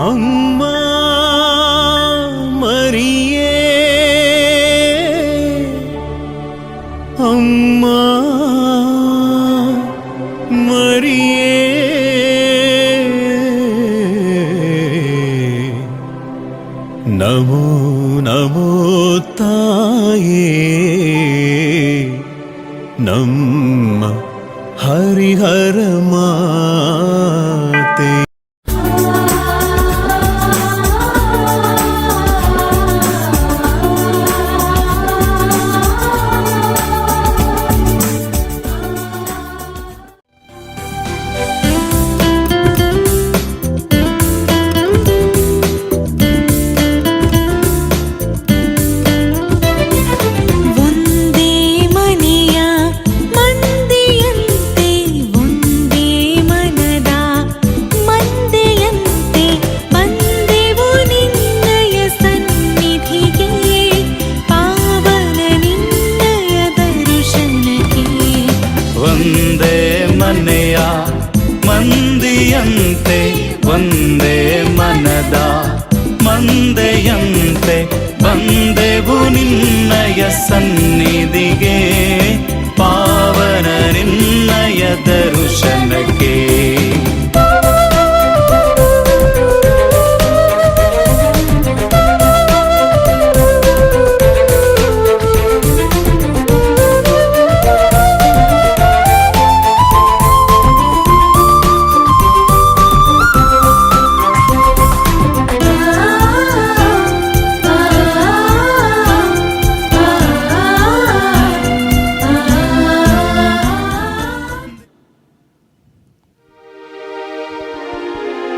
ಅಮ್ಮ ಮರಿಯೇ, ಅಮ್ಮ ಮರಿಯೇ, ನಮೋ ನಮೋ ತಾಯೇ, ನಮ್ಮ ಹರಿಹರ ಮಾತೆ. ಒಂದೇ ಮನದ ಮಂದೆಯಂತೆ ಬಂದೆವು ನಿನ್ನಯ ಸನ್ನಿಧಿಗೆ, ಪಾವನ ನಿನ್ನಯ ದರ್ಶನಕ್ಕೆ.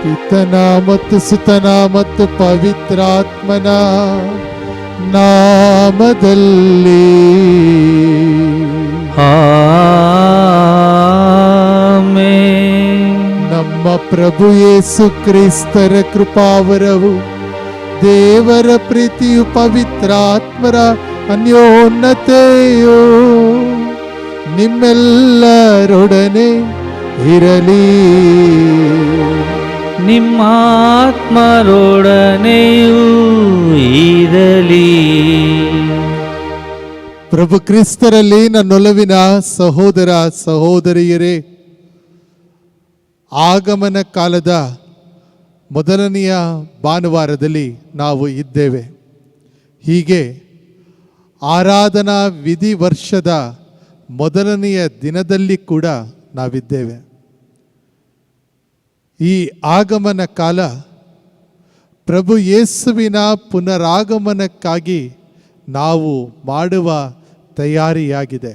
ಪಿತನ ಮತ್ತು ಸುತನ ಮತ್ತು ಪವಿತ್ರಾತ್ಮನ ನಾಮದಲ್ಲಿ ಆಮೆನ್. ನಮ್ಮ ಪ್ರಭು ಯೇಸು ಕ್ರಿಸ್ತರ ಕೃಪಾವರವು, ದೇವರ ಪ್ರೀತಿಯು, ಪವಿತ್ರಾತ್ಮರ ಅನ್ಯೋನ್ನತೆಯು ನಿಮ್ಮೆಲ್ಲರೊಡನೆ ಇರಲಿ. ನಿಮ್ಮ ಆತ್ಮರೊಡನೆಯೂ ಇರಲಿ. ಪ್ರಭು ಕ್ರಿಸ್ತರಲ್ಲಿ ನನ್ನೊಲವಿನ ಸಹೋದರ ಸಹೋದರಿಯರೇ, ಆಗಮನ ಕಾಲದ ಮೊದಲನೆಯ ಭಾನುವಾರದಲ್ಲಿ ನಾವು ಇದ್ದೇವೆ. ಹೀಗೆ ಆರಾಧನಾ ವಿಧಿ ವರ್ಷದ ಮೊದಲನೆಯ ದಿನದಲ್ಲಿ ಕೂಡ ನಾವಿದ್ದೇವೆ. ಈ ಆಗಮನ ಕಾಲ ಪ್ರಭು ಯೇಸುವಿನ ಪುನರಾಗಮನಕ್ಕಾಗಿ ನಾವು ಮಾಡುವ ತಯಾರಿಯಾಗಿದೆ.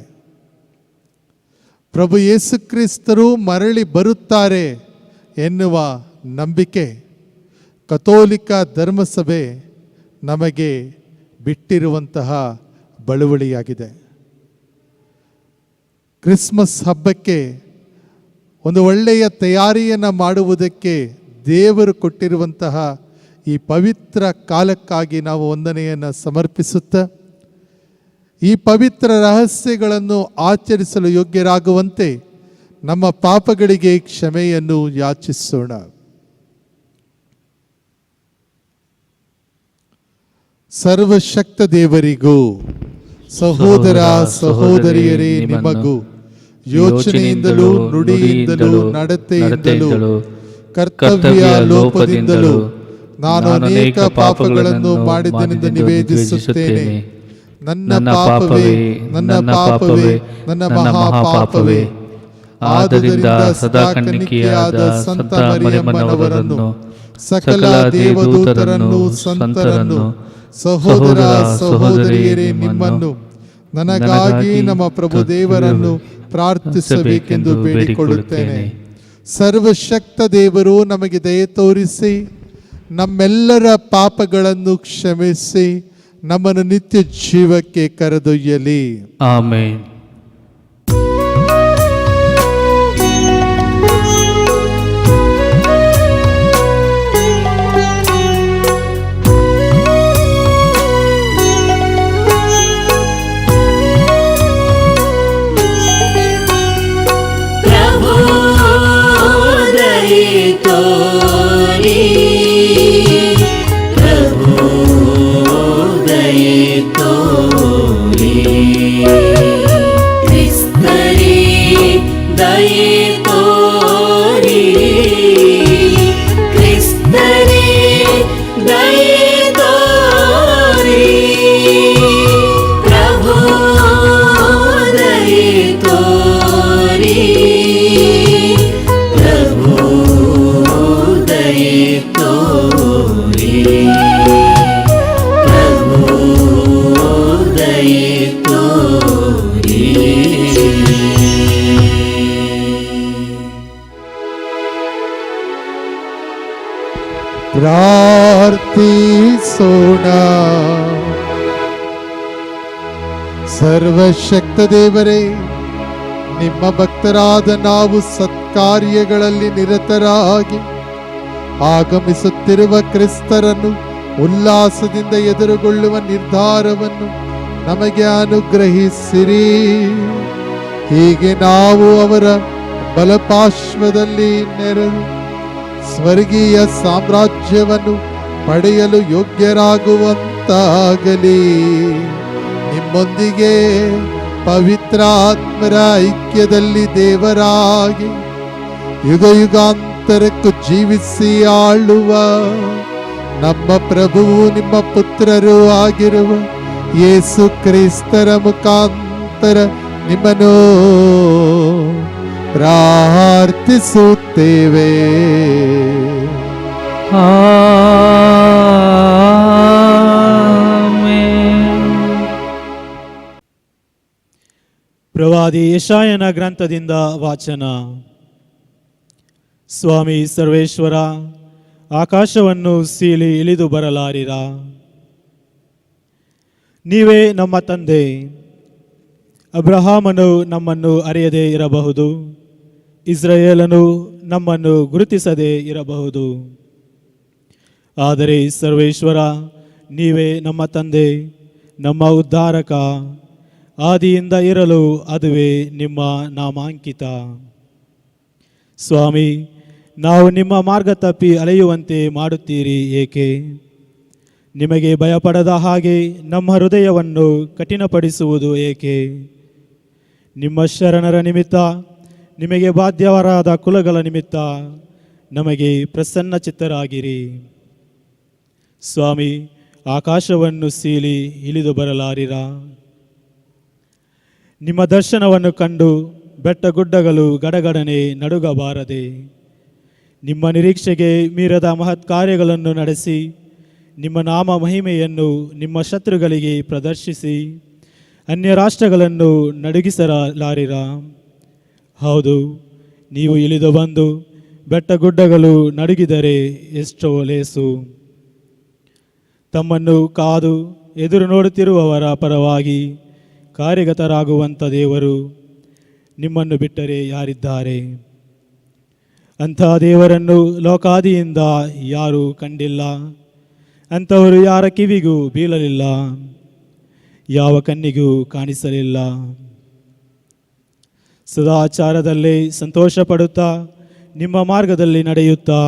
ಪ್ರಭು ಯೇಸು ಕ್ರಿಸ್ತರು ಮರಳಿ ಬರುತ್ತಾರೆ ಎನ್ನುವ ನಂಬಿಕೆ ಕಥೋಲಿಕ ಧರ್ಮಸಭೆ ನಮಗೆ ಬಿಟ್ಟಿರುವಂತಹ ಬಳುವಳಿಯಾಗಿದೆ. ಕ್ರಿಸ್ಮಸ್ ಹಬ್ಬಕ್ಕೆ ಒಂದು ಒಳ್ಳೆಯ ತಯಾರಿಯನ್ನು ಮಾಡುವುದಕ್ಕೆ ದೇವರು ಕೊಟ್ಟಿರುವಂತಹ ಈ ಪವಿತ್ರ ಕಾಲಕ್ಕಾಗಿ ನಾವು ವಂದನೆಯನ್ನು ಸಮರ್ಪಿಸುತ್ತಾ, ಈ ಪವಿತ್ರ ರಹಸ್ಯಗಳನ್ನು ಆಚರಿಸಲು ಯೋಗ್ಯರಾಗುವಂತೆ ನಮ್ಮ ಪಾಪಗಳಿಗೆ ಕ್ಷಮೆಯನ್ನು ಯಾಚಿಸೋಣ. ಸರ್ವಶಕ್ತ ದೇವರಿಗೂ ಸಹೋದರ ಸಹೋದರಿಯರೇ ನಿಮಗೂ ಯೋಚನೆಯಿಂದಲೂ ನುಡಿಯಿಂದಲೂ ನಡತೆಯಿಂದಲೂ ಕರ್ತವ್ಯ ಲೋಪದಿಂದಲೂ ನಾನು ಅನೇಕ ಪಾಪಗಳನ್ನು ಮಾಡಿದ್ದನೆಂದು ನಿವೇದಿಸುತ್ತೇನೆ. ನನ್ನ ಪಾಪವೇ, ನನ್ನ ಪಾಪವೇ, ನನ್ನ ಮಹಾಪಾಪವೇ. ಆದುದರಿಂದ ಸದಾ ಕನ್ನಿಕೆಯಾದ ಸಂತ ಮರಿಯಮ್ಮನವರನ್ನು, ಸಕಲ ದೇವದೂತರನ್ನು, ಸಂತರನ್ನು, ಸಹೋದರ ಸಹೋದರಿಯರೇ ನಿಮ್ಮನ್ನು, ನನಗಾಗಿ ನಮ್ಮ ಪ್ರಭು ದೇವರನ್ನು ಪ್ರಾರ್ಥಿಸಬೇಕೆಂದು ಬೇಡಿಕೊಳ್ಳುತ್ತೇನೆ. ಸರ್ವಶಕ್ತ ದೇವರು ನಮಗೆ ದಯೆ ತೋರಿಸಿ ನಮ್ಮೆಲ್ಲರ ಪಾಪಗಳನ್ನು ಕ್ಷಮಿಸಿ ನಮ್ಮನ್ನು ನಿತ್ಯ ಜೀವಕ್ಕೆ ಕರೆದೊಯ್ಯಲಿ. ಆಮೆನ್. ದಯೆ ತೋರಿ ಕ್ರಿಸ್ತರೇ ದಯೆ ತೋರಿ ಪ್ರಭು ದಯೆ ತೋರಿ ಪ್ರಭು ದಯೆ ತೋರಿ ಪ್ರಭು ದಯೆ ತೋರಿ. ಪ್ರಾರ್ಥಿಸೋಣ. ಸರ್ವಶಕ್ತ ದೇವರೇ, ನಿಮ್ಮ ಭಕ್ತರಾದ ನಾವು ಸತ್ಕಾರ್ಯಗಳಲ್ಲಿ ನಿರತರಾಗಿ ಆಗಮಿಸುತ್ತಿರುವ ಕ್ರಿಸ್ತರನ್ನು ಉಲ್ಲಾಸದಿಂದ ಎದುರುಗೊಳ್ಳುವ ನಿರ್ಧಾರವನ್ನು ನಮಗೆ ಅನುಗ್ರಹಿಸಿರಿ. ಹೀಗೆ ನಾವು ಅವರ ಬಲಪಾರ್ಶ್ವದಲ್ಲಿ ನೆರಳು ಸ್ವರ್ಗೀಯ ಸಾಮ್ರಾಜ್ಯವನ್ನು ಪಡೆಯಲು ಯೋಗ್ಯರಾಗುವಂತಾಗಲಿ. ನಿಮ್ಮೊಂದಿಗೆ ಪವಿತ್ರಾತ್ಮರ ಐಕ್ಯದಲ್ಲಿ ದೇವರಾಗಿ ಯುಗ ಯುಗಾಂತರಕ್ಕೂ ಜೀವಿಸಿ ಆಳುವ ನಮ್ಮ ಪ್ರಭುವು ನಿಮ್ಮ ಪುತ್ರರೂ ಆಗಿರುವ ಯೇಸು ಕ್ರಿಸ್ತರ ಮುಖಾಂತರ ನಿಮ್ಮನ್ನು ಪ್ರಾರ್ಥಿಸುತ್ತೇವೆ. ಪ್ರವಾದಿ ಯೆಶಾಯನ ಗ್ರಂಥದಿಂದ ವಾಚನ. ಸ್ವಾಮಿ ಸರ್ವೇಶ್ವರ, ಆಕಾಶವನ್ನು ಸೀಳಿ ಇಳಿದು ಬರಲಾರಿರ. ನೀವೇ ನಮ್ಮ ತಂದೆ. ಅಬ್ರಹಾಮನು ನಮ್ಮನ್ನು ಅರಿಯದೇ ಇರಬಹುದು, ಇಸ್ರಾಯೇಲನು ನಮ್ಮನ್ನು ಗುರುತಿಸದೇ ಇರಬಹುದು. ಆದರೆ ಸರ್ವೇಶ್ವರ, ನೀವೇ ನಮ್ಮ ತಂದೆ, ನಮ್ಮ ಉದ್ಧಾರಕ. ಆದಿಯಿಂದ ಇರಲು ಅದುವೇ ನಿಮ್ಮ ನಾಮಾಂಕಿತ. ಸ್ವಾಮಿ, ನಾವು ನಿಮ್ಮ ಮಾರ್ಗ ತಪ್ಪಿ ಅಲೆಯುವಂತೆ ಮಾಡುತ್ತೀರಿ ಏಕೆ? ನಿಮಗೆ ಭಯಪಡದ ಹಾಗೆ ನಮ್ಮ ಹೃದಯವನ್ನು ಕಠಿಣಪಡಿಸುವುದು ಏಕೆ? ನಿಮ್ಮ ಶರಣರ ನಿಮಿತ್ತ, ನಿಮಗೆ ಬಾಧ್ಯವರಾದ ಕುಲಗಳ ನಿಮಿತ್ತ ನಮಗೆ ಪ್ರಸನ್ನ ಚಿತ್ತರಾಗಿರಿ. ಸ್ವಾಮಿ, ಆಕಾಶವನ್ನು ಸೀಳಿ ಇಳಿದು ಬರಲಾರಿರ. ನಿಮ್ಮ ದರ್ಶನವನ್ನು ಕಂಡು ಬೆಟ್ಟಗುಡ್ಡಗಳು ಗಡಗಡನೆ ನಡುಗಬಾರದೆ. ನಿಮ್ಮ ನಿರೀಕ್ಷೆಗೆ ಮೀರದ ಮಹತ್ ಕಾರ್ಯಗಳನ್ನು ನಡೆಸಿ ನಿಮ್ಮ ನಾಮ ಮಹಿಮೆಯನ್ನು ನಿಮ್ಮ ಶತ್ರುಗಳಿಗೆ ಪ್ರದರ್ಶಿಸಿ ಅನ್ಯ ರಾಷ್ಟ್ರಗಳನ್ನು ನಡುಗಿಸಲಾರಿರ. ಹೌದು, ನೀವು ಇಳಿದು ಬಂದು ಬೆಟ್ಟಗುಡ್ಡಗಳು ನಡುಗಿದರೆ ಎಷ್ಟೋ ಲೇಸು. ತಮ್ಮನ್ನು ಕಾದು ಎದುರು ನೋಡುತ್ತಿರುವವರ ಪರವಾಗಿ ಕಾರ್ಯಗತರಾಗುವಂಥ ದೇವರು ನಿಮ್ಮನ್ನು ಬಿಟ್ಟರೆ ಯಾರಿದ್ದಾರೆ? ಅಂಥ ದೇವರನ್ನು ಲೋಕಾದಿಯಿಂದ ಯಾರೂ ಕಂಡಿಲ್ಲ, ಅಂಥವರು ಯಾರ ಕಿವಿಗೂ ಬೀಳಲಿಲ್ಲ, ಯಾವ ಕಣ್ಣಿಗೂ ಕಾಣಿಸಲಿಲ್ಲ. ಸದಾಚಾರದಲ್ಲೇ ಸಂತೋಷ ಪಡುತ್ತಾ ನಿಮ್ಮ ಮಾರ್ಗದಲ್ಲಿ ನಡೆಯುತ್ತಾ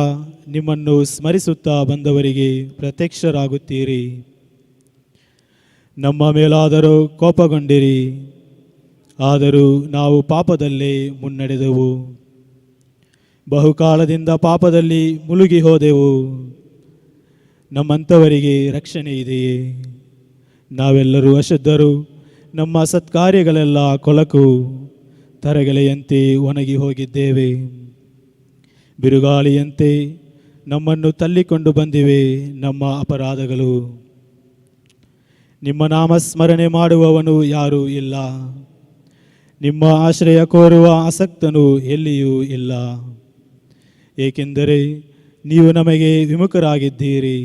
ನಿಮ್ಮನ್ನು ಸ್ಮರಿಸುತ್ತಾ ಬಂದವರಿಗೆ ಪ್ರತ್ಯಕ್ಷರಾಗುತ್ತೀರಿ. ನಮ್ಮ ಮೇಲಾದರೂ ಕೋಪಗೊಂಡಿರಿ, ಆದರೂ ನಾವು ಪಾಪದಲ್ಲೇ ಮುನ್ನಡೆದೆವು. ಬಹುಕಾಲದಿಂದ ಪಾಪದಲ್ಲಿ ಮುಳುಗಿ ಹೋದೆವು. ನಮ್ಮಂಥವರಿಗೆ ರಕ್ಷಣೆ ಇದೆಯೇ? ನಾವೆಲ್ಲರೂ ಅಶುದ್ಧರು, ನಮ್ಮ ಸತ್ಕಾರ್ಯಗಳೆಲ್ಲ ಕೊಳಕು ತರಗೆಲೆಯಂತೆ ಒಣಗಿ ಹೋಗಿದ್ದೇವೆ. ಬಿರುಗಾಳಿಯಂತೆ ನಮ್ಮನ್ನು ತಳ್ಳಿಕೊಂಡು ಬಂದಿವೆ ನಮ್ಮ ಅಪರಾಧಗಳು. ನಿಮ್ಮ ನಾಮಸ್ಮರಣೆ ಮಾಡುವವನು ಯಾರೂ ಇಲ್ಲ, ನಿಮ್ಮ ಆಶ್ರಯ ಕೋರುವ ಆಸಕ್ತನು ಎಲ್ಲಿಯೂ ಇಲ್ಲ. ಏಕೆಂದರೆ ನೀವು ನಮಗೆ ವಿಮುಖರಾಗಿದ್ದೀರಿ,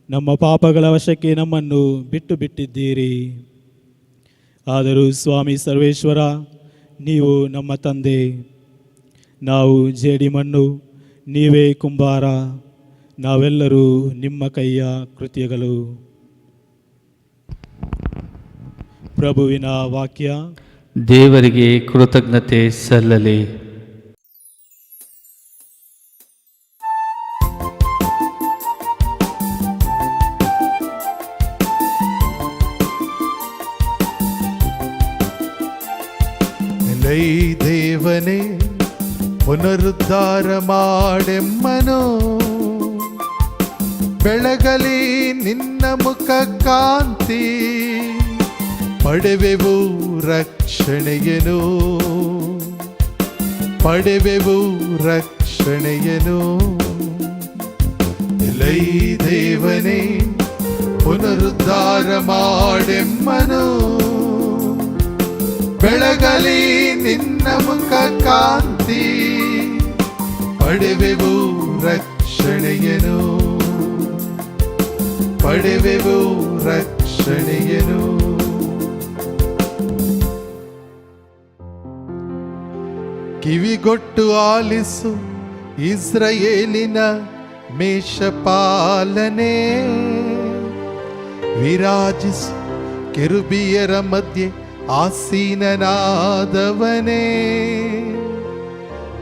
ನಮ್ಮ ಪಾಪಗಳ ವಶಕ್ಕೆ ನಮ್ಮನ್ನು ಬಿಟ್ಟು ಬಿಟ್ಟಿದ್ದೀರಿ. ಆದರೂ ಸ್ವಾಮಿ ಸರ್ವೇಶ್ವರ, ನೀವು ನಮ್ಮ ತಂದೆ, ನಾವು ಜೇಡಿಮಣ್ಣು, ನೀವೇ ಕುಂಬಾರ, ನಾವೆಲ್ಲರೂ ನಿಮ್ಮ ಕೈಯ ಕೃತ್ಯಗಳು. ಪ್ರಭುವಿನ ವಾಕ್ಯ. ದೇವರಿಗೆ ಕೃತಜ್ಞತೆ ಸಲ್ಲಲಿ. ಎಲೈ ದೇವನೇ ಪುನರುದ್ಧಾರ ಮಾಡೆಮ್ಮನು, ಬೆಳಗಲಿ ನಿನ್ನ ಮುಖ ಕಾಂತಿ, ಪಡೆವೆವು ರಕ್ಷಣೆಯನು, ಪಡೆವೆವು ರಕ್ಷಣೆಯನು. ಎಲೈ ದೇವನೇ ಪುನರುದ್ಧಾರ ಮಾಡೆಮ್ಮನು, ಬೆಳಗಲಿ ನಿನ್ನ ಮುಖ ಕಾಂತಿ, ಪಡೆವೆವು ರಕ್ಷಣೆಯನು, ಪಡೆವೆವು ರಕ್ಷಣೆಯನು. ಕಿವಿಗೊಟ್ಟು ಆಲಿಸು ಇಸ್ರಾಯೇಲಿನ ಮೇಷಪಾಲನೆ, ವಿರಾಜಿಸು ಕೆರುಬಿಯರ ಮಧ್ಯೆ ಆಸೀನನಾದವನೇ,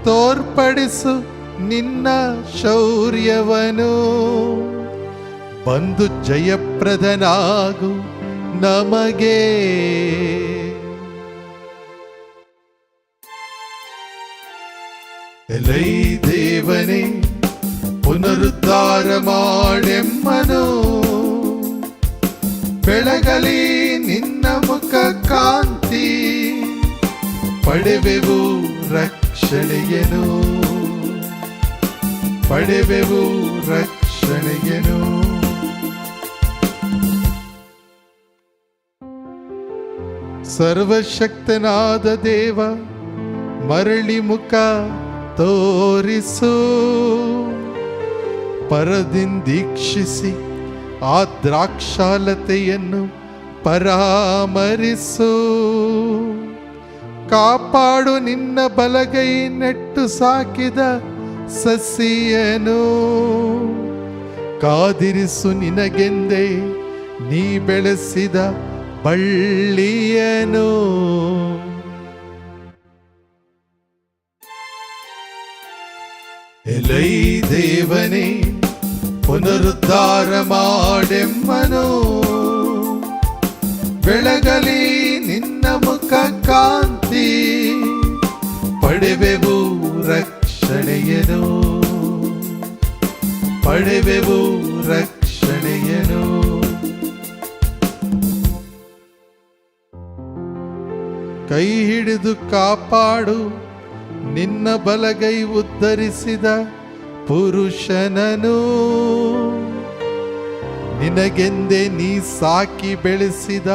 ತೋರ್ಪಡಿಸು ನಿನ್ನ ಶೌರ್ಯವನು, ಬಂದು ಜಯಪ್ರದನಾಗು ನಮಗೆ. ಎಲೈ ದೇವನೇ ಪುನರುದ್ಧಾರ ಮಾಡೆಮ್ಮನು, ಬೆಳಗಲಿ ನಿನ್ನ ಮುಖ ಕಾಂತಿ, ಪಡೆವೆವು ರಕ್ಷಣೆಯನು, ಪಡೆವೆವು ರಕ್ಷಣೆಯನು. ಸರ್ವಶಕ್ತನಾದ ದೇವ ಮರಳಿ ಮುಖ ತೋರಿಸು, ಪರದಿಂದೀಕ್ಷಿಸಿ ಆ ದ್ರಾಕ್ಷಾಲತೆಯನ್ನು ಪರಾಮರಿಸು, ಕಾಪಾಡು ನಿನ್ನ ಬಲಗೈ ನೆಟ್ಟು ಸಾಕಿದ ಸಸಿಯನು, ಕಾದಿರಿಸು ನಿನಗೆಂದೇ ನೀ ಬೆಳೆಸಿದ ಬಳ್ಳಿಯನು. ಎಲೈ ದೇವನೇ ಪುನರುದ್ಧಾರ ಮಾಡೆಮ್ಮನು, ಬೆಳಗಲಿ ನಿನ್ನ ಮುಖ ಕಾಂತಿ, ಪಡೆವೆವು ರಕ್ಷಣೆಯನು, ಪಡೆವೆವು ರಕ್ಷಣೆಯನು. ಕೈ ಹಿಡಿದು ಕಾಪಾಡು ನಿನ್ನ ಬಲಗೈ ಉದ್ಧರಿಸಿದ ಪುರುಷನನು, ನಿನಗೆಂದೇ ನೀ ಸಾಕಿ ಬೆಳೆಸಿದ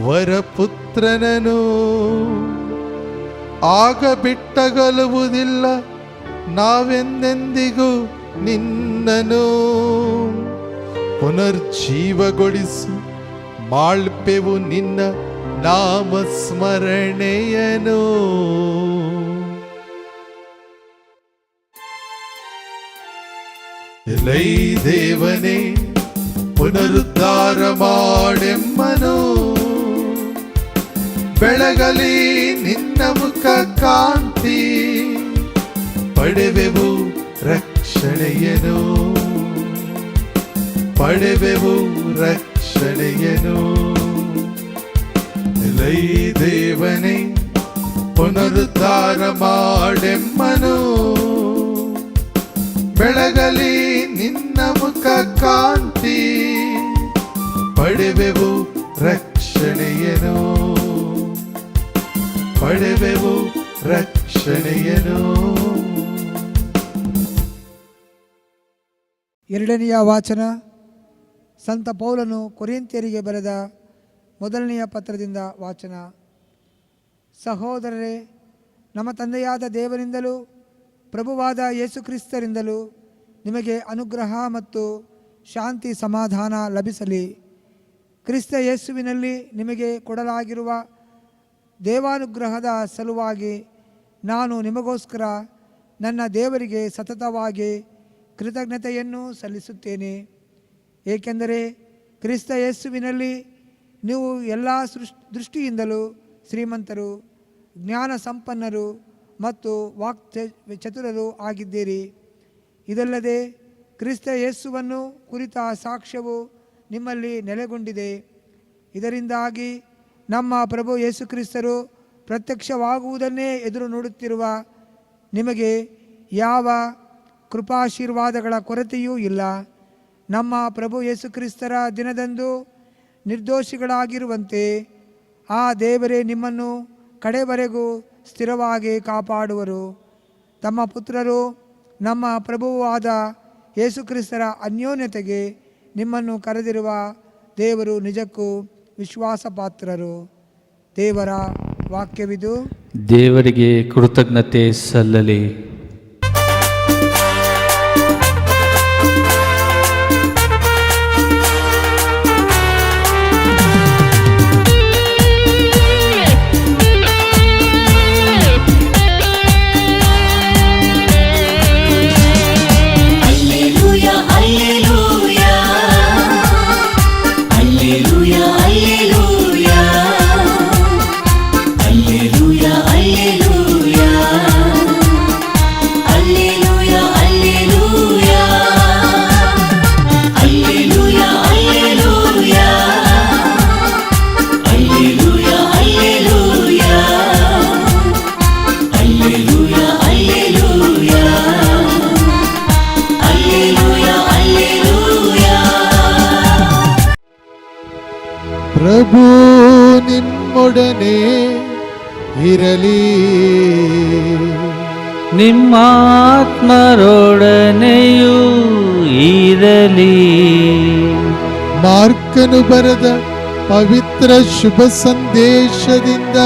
ವರಪುತ್ರನನು, ಆಗ ಬಿಟ್ಟಗಲುವುದಿಲ್ಲ ನಾವೆಂದೆಂದಿಗೂ ನಿನ್ನನು, ಪುನರ್ಜೀವಗೊಳಿಸು ಮಾಳ್ಪೆವು ನಿನ್ನ ನಾಮಸ್ಮರಣೆಯನು. ಎಲೈ ದೇವನೇ ಪುನರುದ್ಧಾರ ಮಾಡೆಮ್ಮನು, ಬೆಳಗಲಿ ನಿನ್ನ ಮುಖ ಕಾಂತಿ, ಪಡೆವೆವು ರಕ್ಷಣೆಯನು, ಪಡೆವೆವು ರಕ್ಷಣೆಯನು. ಎಲೈ ದೇವನೇ ಪುನರುದ್ಧಾರ ಮಾಡೆಮ್ಮನು, ಬೆಳಗಲಿ ನಿನ್ನ ಮುಖ ಕಾಂತಿ, ಪಡೆವೆವು ರಕ್ಷಣೆಯನು, ಪಡೆವೆವು ರಕ್ಷಣೆಯನು. ಎರಡನೆಯ ವಾಚನ ಸಂತ ಪೌಲನು ಕೊರಿಂಥಿಯರಿಗೆ ಬರೆದ ಮೊದಲನೆಯ ಪತ್ರದಿಂದ ವಾಚನ. ಸಹೋದರರೇ, ನಮ್ಮ ತಂದೆಯಾದ ದೇವರಿಂದಲೂ ಪ್ರಭುವಾದ ಯೇಸುಕ್ರಿಸ್ತರಿಂದಲೂ ನಿಮಗೆ ಅನುಗ್ರಹ ಮತ್ತು ಶಾಂತಿ ಸಮಾಧಾನ ಲಭಿಸಲಿ. ಕ್ರಿಸ್ತ ಯೇಸುವಿನಲ್ಲಿ ನಿಮಗೆ ಕೊಡಲಾಗಿರುವ ದೇವಾನುಗ್ರಹದ ಸಲುವಾಗಿ ನಾನು ನಿಮಗೋಸ್ಕರ ನನ್ನ ದೇವರಿಗೆ ಸತತವಾಗಿ ಕೃತಜ್ಞತೆಯನ್ನು ಸಲ್ಲಿಸುತ್ತೇನೆ. ಏಕೆಂದರೆ ಕ್ರಿಸ್ತ ಯೇಸುವಿನಲ್ಲಿ ನೀವು ಎಲ್ಲ ದೃಷ್ಟಿಯಿಂದಲೂ ಶ್ರೀಮಂತರು, ಜ್ಞಾನ ಸಂಪನ್ನರು ಮತ್ತು ಚತುರರು ಆಗಿದ್ದೀರಿ. ಇದಲ್ಲದೆ ಕ್ರಿಸ್ತ ಯೇಸುವನ್ನು ಕುರಿತ ಸಾಕ್ಷ್ಯವು ನಿಮ್ಮಲ್ಲಿ ನೆಲೆಗೊಂಡಿದೆ. ಇದರಿಂದಾಗಿ ನಮ್ಮ ಪ್ರಭು ಯೇಸುಕ್ರಿಸ್ತರು ಪ್ರತ್ಯಕ್ಷವಾಗುವುದನ್ನೇ ಎದುರು ನೋಡುತ್ತಿರುವ ನಿಮಗೆ ಯಾವ ಕೃಪಾಶೀರ್ವಾದಗಳ ಕೊರತೆಯೂ ಇಲ್ಲ. ನಮ್ಮ ಪ್ರಭು ಯೇಸುಕ್ರಿಸ್ತರ ದಿನದಂದು ನಿರ್ದೋಷಿಗಳಾಗಿರುವಂತೆ ಆ ದೇವರೇ ನಿಮ್ಮನ್ನು ಕಡೆವರೆಗೂ ಸ್ಥಿರವಾಗಿ ಕಾಪಾಡುವರು. ತಮ್ಮ ಪುತ್ರರು ನಮ್ಮ ಪ್ರಭುವಾದ ಯೇಸುಕ್ರಿಸ್ತರ ಅನ್ಯೋನ್ಯತೆಗೆ ನಿಮ್ಮನ್ನು ಕರೆದಿರುವ ದೇವರು ನಿಜಕ್ಕೂ ವಿಶ್ವಾಸಪಾತ್ರರು. ದೇವರ ವಾಕ್ಯವಿದು. ದೇವರಿಗೆ ಕೃತಜ್ಞತೆ ಸಲ್ಲಲಿ. ಪ್ರಭು ನಿಮ್ಮೊಡನೆ ಇರಲಿ, ನಿಮ್ಮಾತ್ಮರೊಡನೆಯೂ ಇರಲಿ. ಮಾರ್ಕನು ಬರೆದ ಪವಿತ್ರ ಶುಭ ಸಂದೇಶದಿಂದ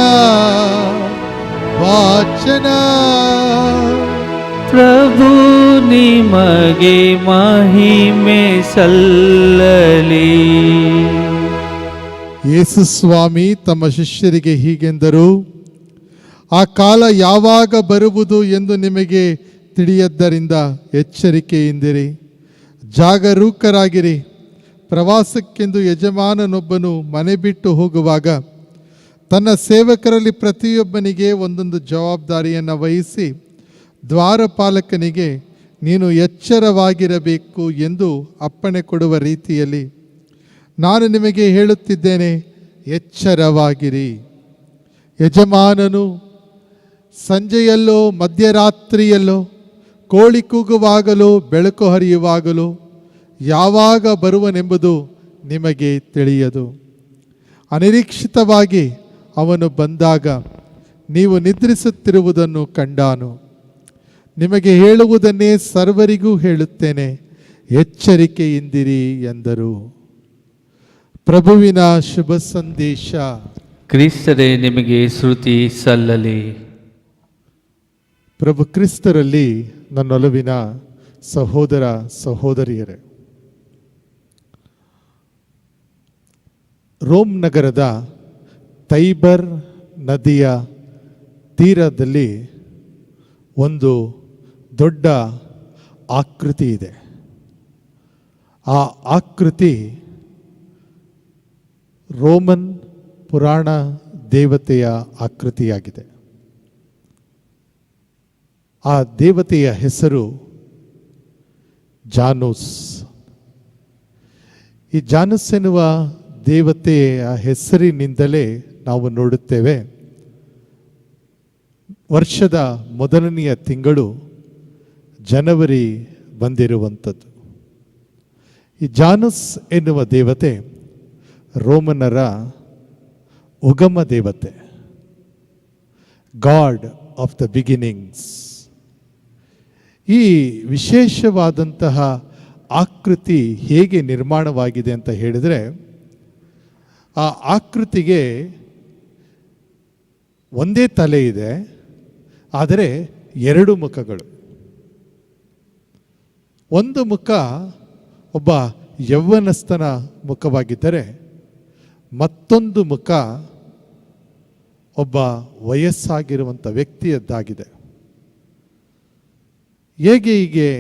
ವಾಚನ. ಪ್ರಭು ನಿಮಗೆ ಮಹಿಮೆ ಸಲ್ಲಲಿ. ಯೇಸು ಸ್ವಾಮಿ ತಮ್ಮ ಶಿಷ್ಯರಿಗೆ ಹೀಗೆಂದರು, ಆ ಕಾಲ ಯಾವಾಗ ಬರುವುದು ಎಂದು ನಿಮಗೆ ತಿಳಿಯದ್ದರಿಂದ ಎಚ್ಚರಿಕೆಯಿಂದಿರಿ, ಜಾಗರೂಕರಾಗಿರಿ. ಪ್ರವಾಸಕ್ಕೆಂದು ಯಜಮಾನನೊಬ್ಬನು ಮನೆ ಬಿಟ್ಟು ಹೋಗುವಾಗ ತನ್ನ ಸೇವಕರಲ್ಲಿ ಪ್ರತಿಯೊಬ್ಬನಿಗೆ ಒಂದೊಂದು ಜವಾಬ್ದಾರಿಯನ್ನು ವಹಿಸಿ ದ್ವಾರಪಾಲಕನಿಗೆ ನೀನು ಎಚ್ಚರವಾಗಿರಬೇಕು ಎಂದು ಅಪ್ಪಣೆ ಕೊಡುವ ರೀತಿಯಲ್ಲಿ ನಾನು ನಿಮಗೆ ಹೇಳುತ್ತಿದ್ದೇನೆ, ಎಚ್ಚರವಾಗಿರಿ. ಯಜಮಾನನು ಸಂಜೆಯಲ್ಲೋ ಮಧ್ಯರಾತ್ರಿಯಲ್ಲೋ ಕೋಳಿ ಕೂಗುವಾಗಲೋ ಬೆಳಕು ಹರಿಯುವಾಗಲೋ ಯಾವಾಗ ಬರುವನೆಂಬುದು ನಿಮಗೆ ತಿಳಿಯದು. ಅನಿರೀಕ್ಷಿತವಾಗಿ ಅವನು ಬಂದಾಗ ನೀವು ನಿದ್ರಿಸುತ್ತಿರುವುದನ್ನು ಕಂಡಾನು. ನಿಮಗೆ ಹೇಳುವುದನ್ನೇ ಸರ್ವರಿಗೂ ಹೇಳುತ್ತೇನೆ, ಎಚ್ಚರಿಕೆಯಿಂದಿರಿ ಎಂದರು. ಪ್ರಭುವಿನ ಶುಭ ಸಂದೇಶ. ಕ್ರಿಸ್ತರೇ ನಿಮಗೆ ಸ್ತುತಿ ಸಲ್ಲಲಿ. ಪ್ರಭು ಕ್ರಿಸ್ತರಲ್ಲಿ ನನ್ನೊಲವಿನ ಸಹೋದರ ಸಹೋದರಿಯರೇ, ರೋಮ್ ನಗರದ ತೈಬರ್ ನದಿಯ ತೀರದಲ್ಲಿ ಒಂದು ದೊಡ್ಡ ಆಕೃತಿ ಇದೆ. ಆ ಆಕೃತಿ ರೋಮನ್ ಪುರಾಣ ದೇವತೆಯ ಆಕೃತಿಯಾಗಿದೆ. ಆ ದೇವತೆಯ ಹೆಸರು ಜಾನುಸ್. ಈ ಜಾನುಸ್ ಎನ್ನುವ ದೇವತೆಯ ಹೆಸರಿನಿಂದಲೇ ನಾವು ನೋಡುತ್ತೇವೆ, ವರ್ಷದ ಮೊದಲನೆಯ ತಿಂಗಳು ಜನವರಿ ಬಂದಿರುವಂಥದ್ದು. ಈ ಜಾನುಸ್ ಎನ್ನುವ ದೇವತೆ ರೋಮನರ ಉಗಮ ದೇವತೆ, ಗಾಡ್ ಆಫ್ ದ ಬಿಗಿನಿಂಗ್ಸ್. ಈ ವಿಶೇಷವಾದಂತಹ ಆಕೃತಿ ಹೇಗೆ ನಿರ್ಮಾಣವಾಗಿದೆ ಅಂತ ಹೇಳಿದರೆ, ಆ ಆಕೃತಿಗೆ ಒಂದೇ ತಲೆ ಇದೆ, ಆದರೆ ಎರಡು ಮುಖಗಳು. ಒಂದು ಮುಖ ಒಬ್ಬ ಯೌವನಸ್ಥನ ಮುಖವಾಗಿದ್ದರೆ ಮತ್ತೊಂದು ಮುಖ ಒಬ್ಬ ವಯಸ್ಸಾಗಿರುವಂಥ ವ್ಯಕ್ತಿಯದ್ದಾಗಿದೆ. ಹೇಗೆ ಹೀಗೆ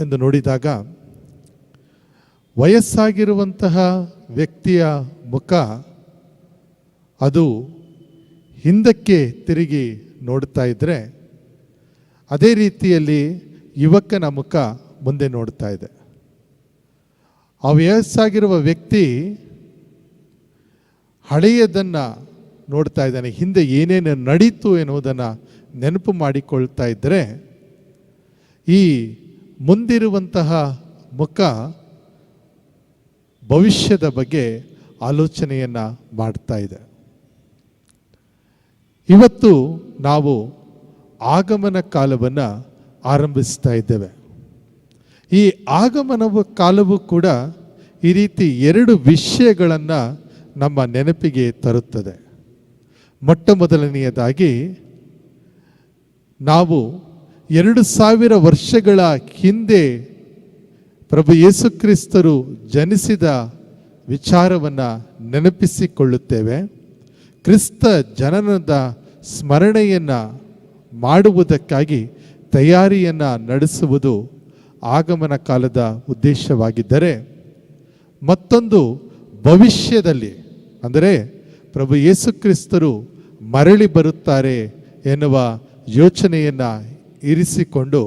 ಎಂದು ನೋಡಿದಾಗ, ವಯಸ್ಸಾಗಿರುವಂತಹ ವ್ಯಕ್ತಿಯ ಮುಖ ಅದು ಹಿಂದಕ್ಕೆ ತಿರುಗಿ ನೋಡ್ತಾ ಇದ್ದರೆ, ಅದೇ ರೀತಿಯಲ್ಲಿ ಯುವಕನ ಮುಖ ಮುಂದೆ ನೋಡ್ತಾ ಇದೆ. ಆ ವಯಸ್ಸಾಗಿರುವ ವ್ಯಕ್ತಿ ಹಳೆಯದನ್ನು ನೋಡ್ತಾ ಇದ್ದಾನೆ. ಹಿಂದೆ ಏನೇನು ನಡೀತು ಎನ್ನುವುದನ್ನು ನೆನಪು ಮಾಡಿಕೊಳ್ತಾ ಇದ್ದರೆ ಈ ಮುಂದಿರುವಂತಹ ಮುಖ ಭವಿಷ್ಯದ ಬಗ್ಗೆ ಆಲೋಚನೆಯನ್ನು ಮಾಡ್ತಾ ಇದೆ. ಇವತ್ತು ನಾವು ಆಗಮನ ಕಾಲವನ್ನು ಆರಂಭಿಸ್ತಾ ಇದ್ದೇವೆ. ಈ ಆಗಮನ ಕಾಲವು ಕೂಡ ಈ ರೀತಿ ಎರಡು ವಿಷಯಗಳನ್ನು ನಮ್ಮ ನೆನಪಿಗೆ ತರುತ್ತದೆ. ಮೊಟ್ಟ ಮೊದಲನೆಯದಾಗಿ ನಾವು 2000 ವರ್ಷಗಳ ಹಿಂದೆ ಪ್ರಭು ಯೇಸು ಕ್ರಿಸ್ತರು ಜನಿಸಿದ ವಿಚಾರವನ್ನು ನೆನಪಿಸಿಕೊಳ್ಳುತ್ತೇವೆ. ಕ್ರಿಸ್ತ ಜನನದ ಸ್ಮರಣೆಯನ್ನು ಮಾಡುವುದಕ್ಕಾಗಿ ತಯಾರಿಯನ್ನು ನಡೆಸುವುದು ಆಗಮನ ಕಾಲದ ಉದ್ದೇಶವಾಗಿದ್ದರೆ, ಮತ್ತೊಂದು ಭವಿಷ್ಯದಲ್ಲಿ ಅಂದರೆ ಪ್ರಭು ಯೇಸು ಕ್ರಿಸ್ತರು ಮರಳಿ ಬರುತ್ತಾರೆ ಎನ್ನುವ ಯೋಚನೆಯನ್ನು ಇರಿಸಿಕೊಂಡು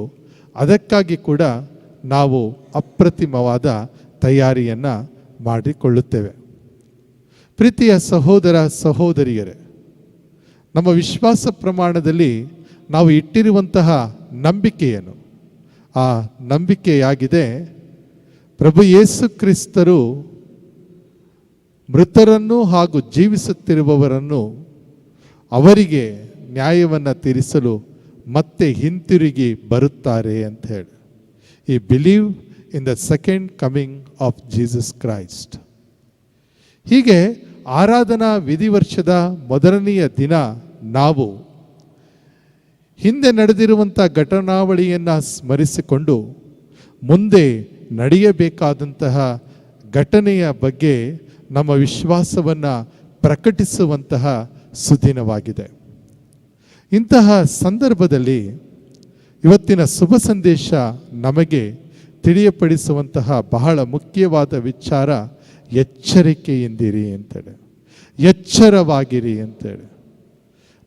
ಅದಕ್ಕಾಗಿ ಕೂಡ ನಾವು ಅಪ್ರತಿಮವಾದ ತಯಾರಿಯನ್ನು ಮಾಡಿಕೊಳ್ಳುತ್ತೇವೆ. ಪ್ರೀತಿಯ ಸಹೋದರ ಸಹೋದರಿಯರೇ, ನಮ್ಮ ವಿಶ್ವಾಸ ಪ್ರಮಾಣದಲ್ಲಿ ನಾವು ಇಟ್ಟಿರುವಂತಹ ನಂಬಿಕೆಯನ್ನು, ಆ ನಂಬಿಕೆಯಾಗಿದೆ ಪ್ರಭು ಯೇಸು ಕ್ರಿಸ್ತರು ಮೃತರನ್ನು ಹಾಗೂ ಜೀವಿಸುತ್ತಿರುವವರನ್ನು ಅವರಿಗೆ ನ್ಯಾಯವನ್ನು ತೀರಿಸಲು ಮತ್ತೆ ಹಿಂತಿರುಗಿ ಬರುತ್ತಾರೆ ಅಂತ ಹೇಳಿ. ಈ believe in the second coming of Jesus Christ. ಹೀಗೆ ಆರಾಧನಾ ವಿಧಿವರ್ಷದ ಮೊದಲನೆಯ ದಿನ ನಾವು ಹಿಂದೆ ನಡೆದಿರುವಂಥ ಘಟನಾವಳಿಯನ್ನು ಸ್ಮರಿಸಿಕೊಂಡು ಮುಂದೆ ನಡೆಯಬೇಕಾದಂತಹ ಘಟನೆಯ ಬಗ್ಗೆ ನಮ್ಮ ವಿಶ್ವಾಸವನ್ನು ಪ್ರಕಟಿಸುವಂತಹ ಸುದಿನವಾಗಿದೆ. ಇಂತಹ ಸಂದರ್ಭದಲ್ಲಿ ಇವತ್ತಿನ ಶುಭ ಸಂದೇಶ ನಮಗೆ ತಿಳಿಯಪಡಿಸುವಂತಹ ಬಹಳ ಮುಖ್ಯವಾದ ವಿಚಾರ ಎಚ್ಚರಿಕೆಯಿಂದಿರಿ ಅಂತೇಳಿ, ಎಚ್ಚರವಾಗಿರಿ ಅಂತೇಳಿ.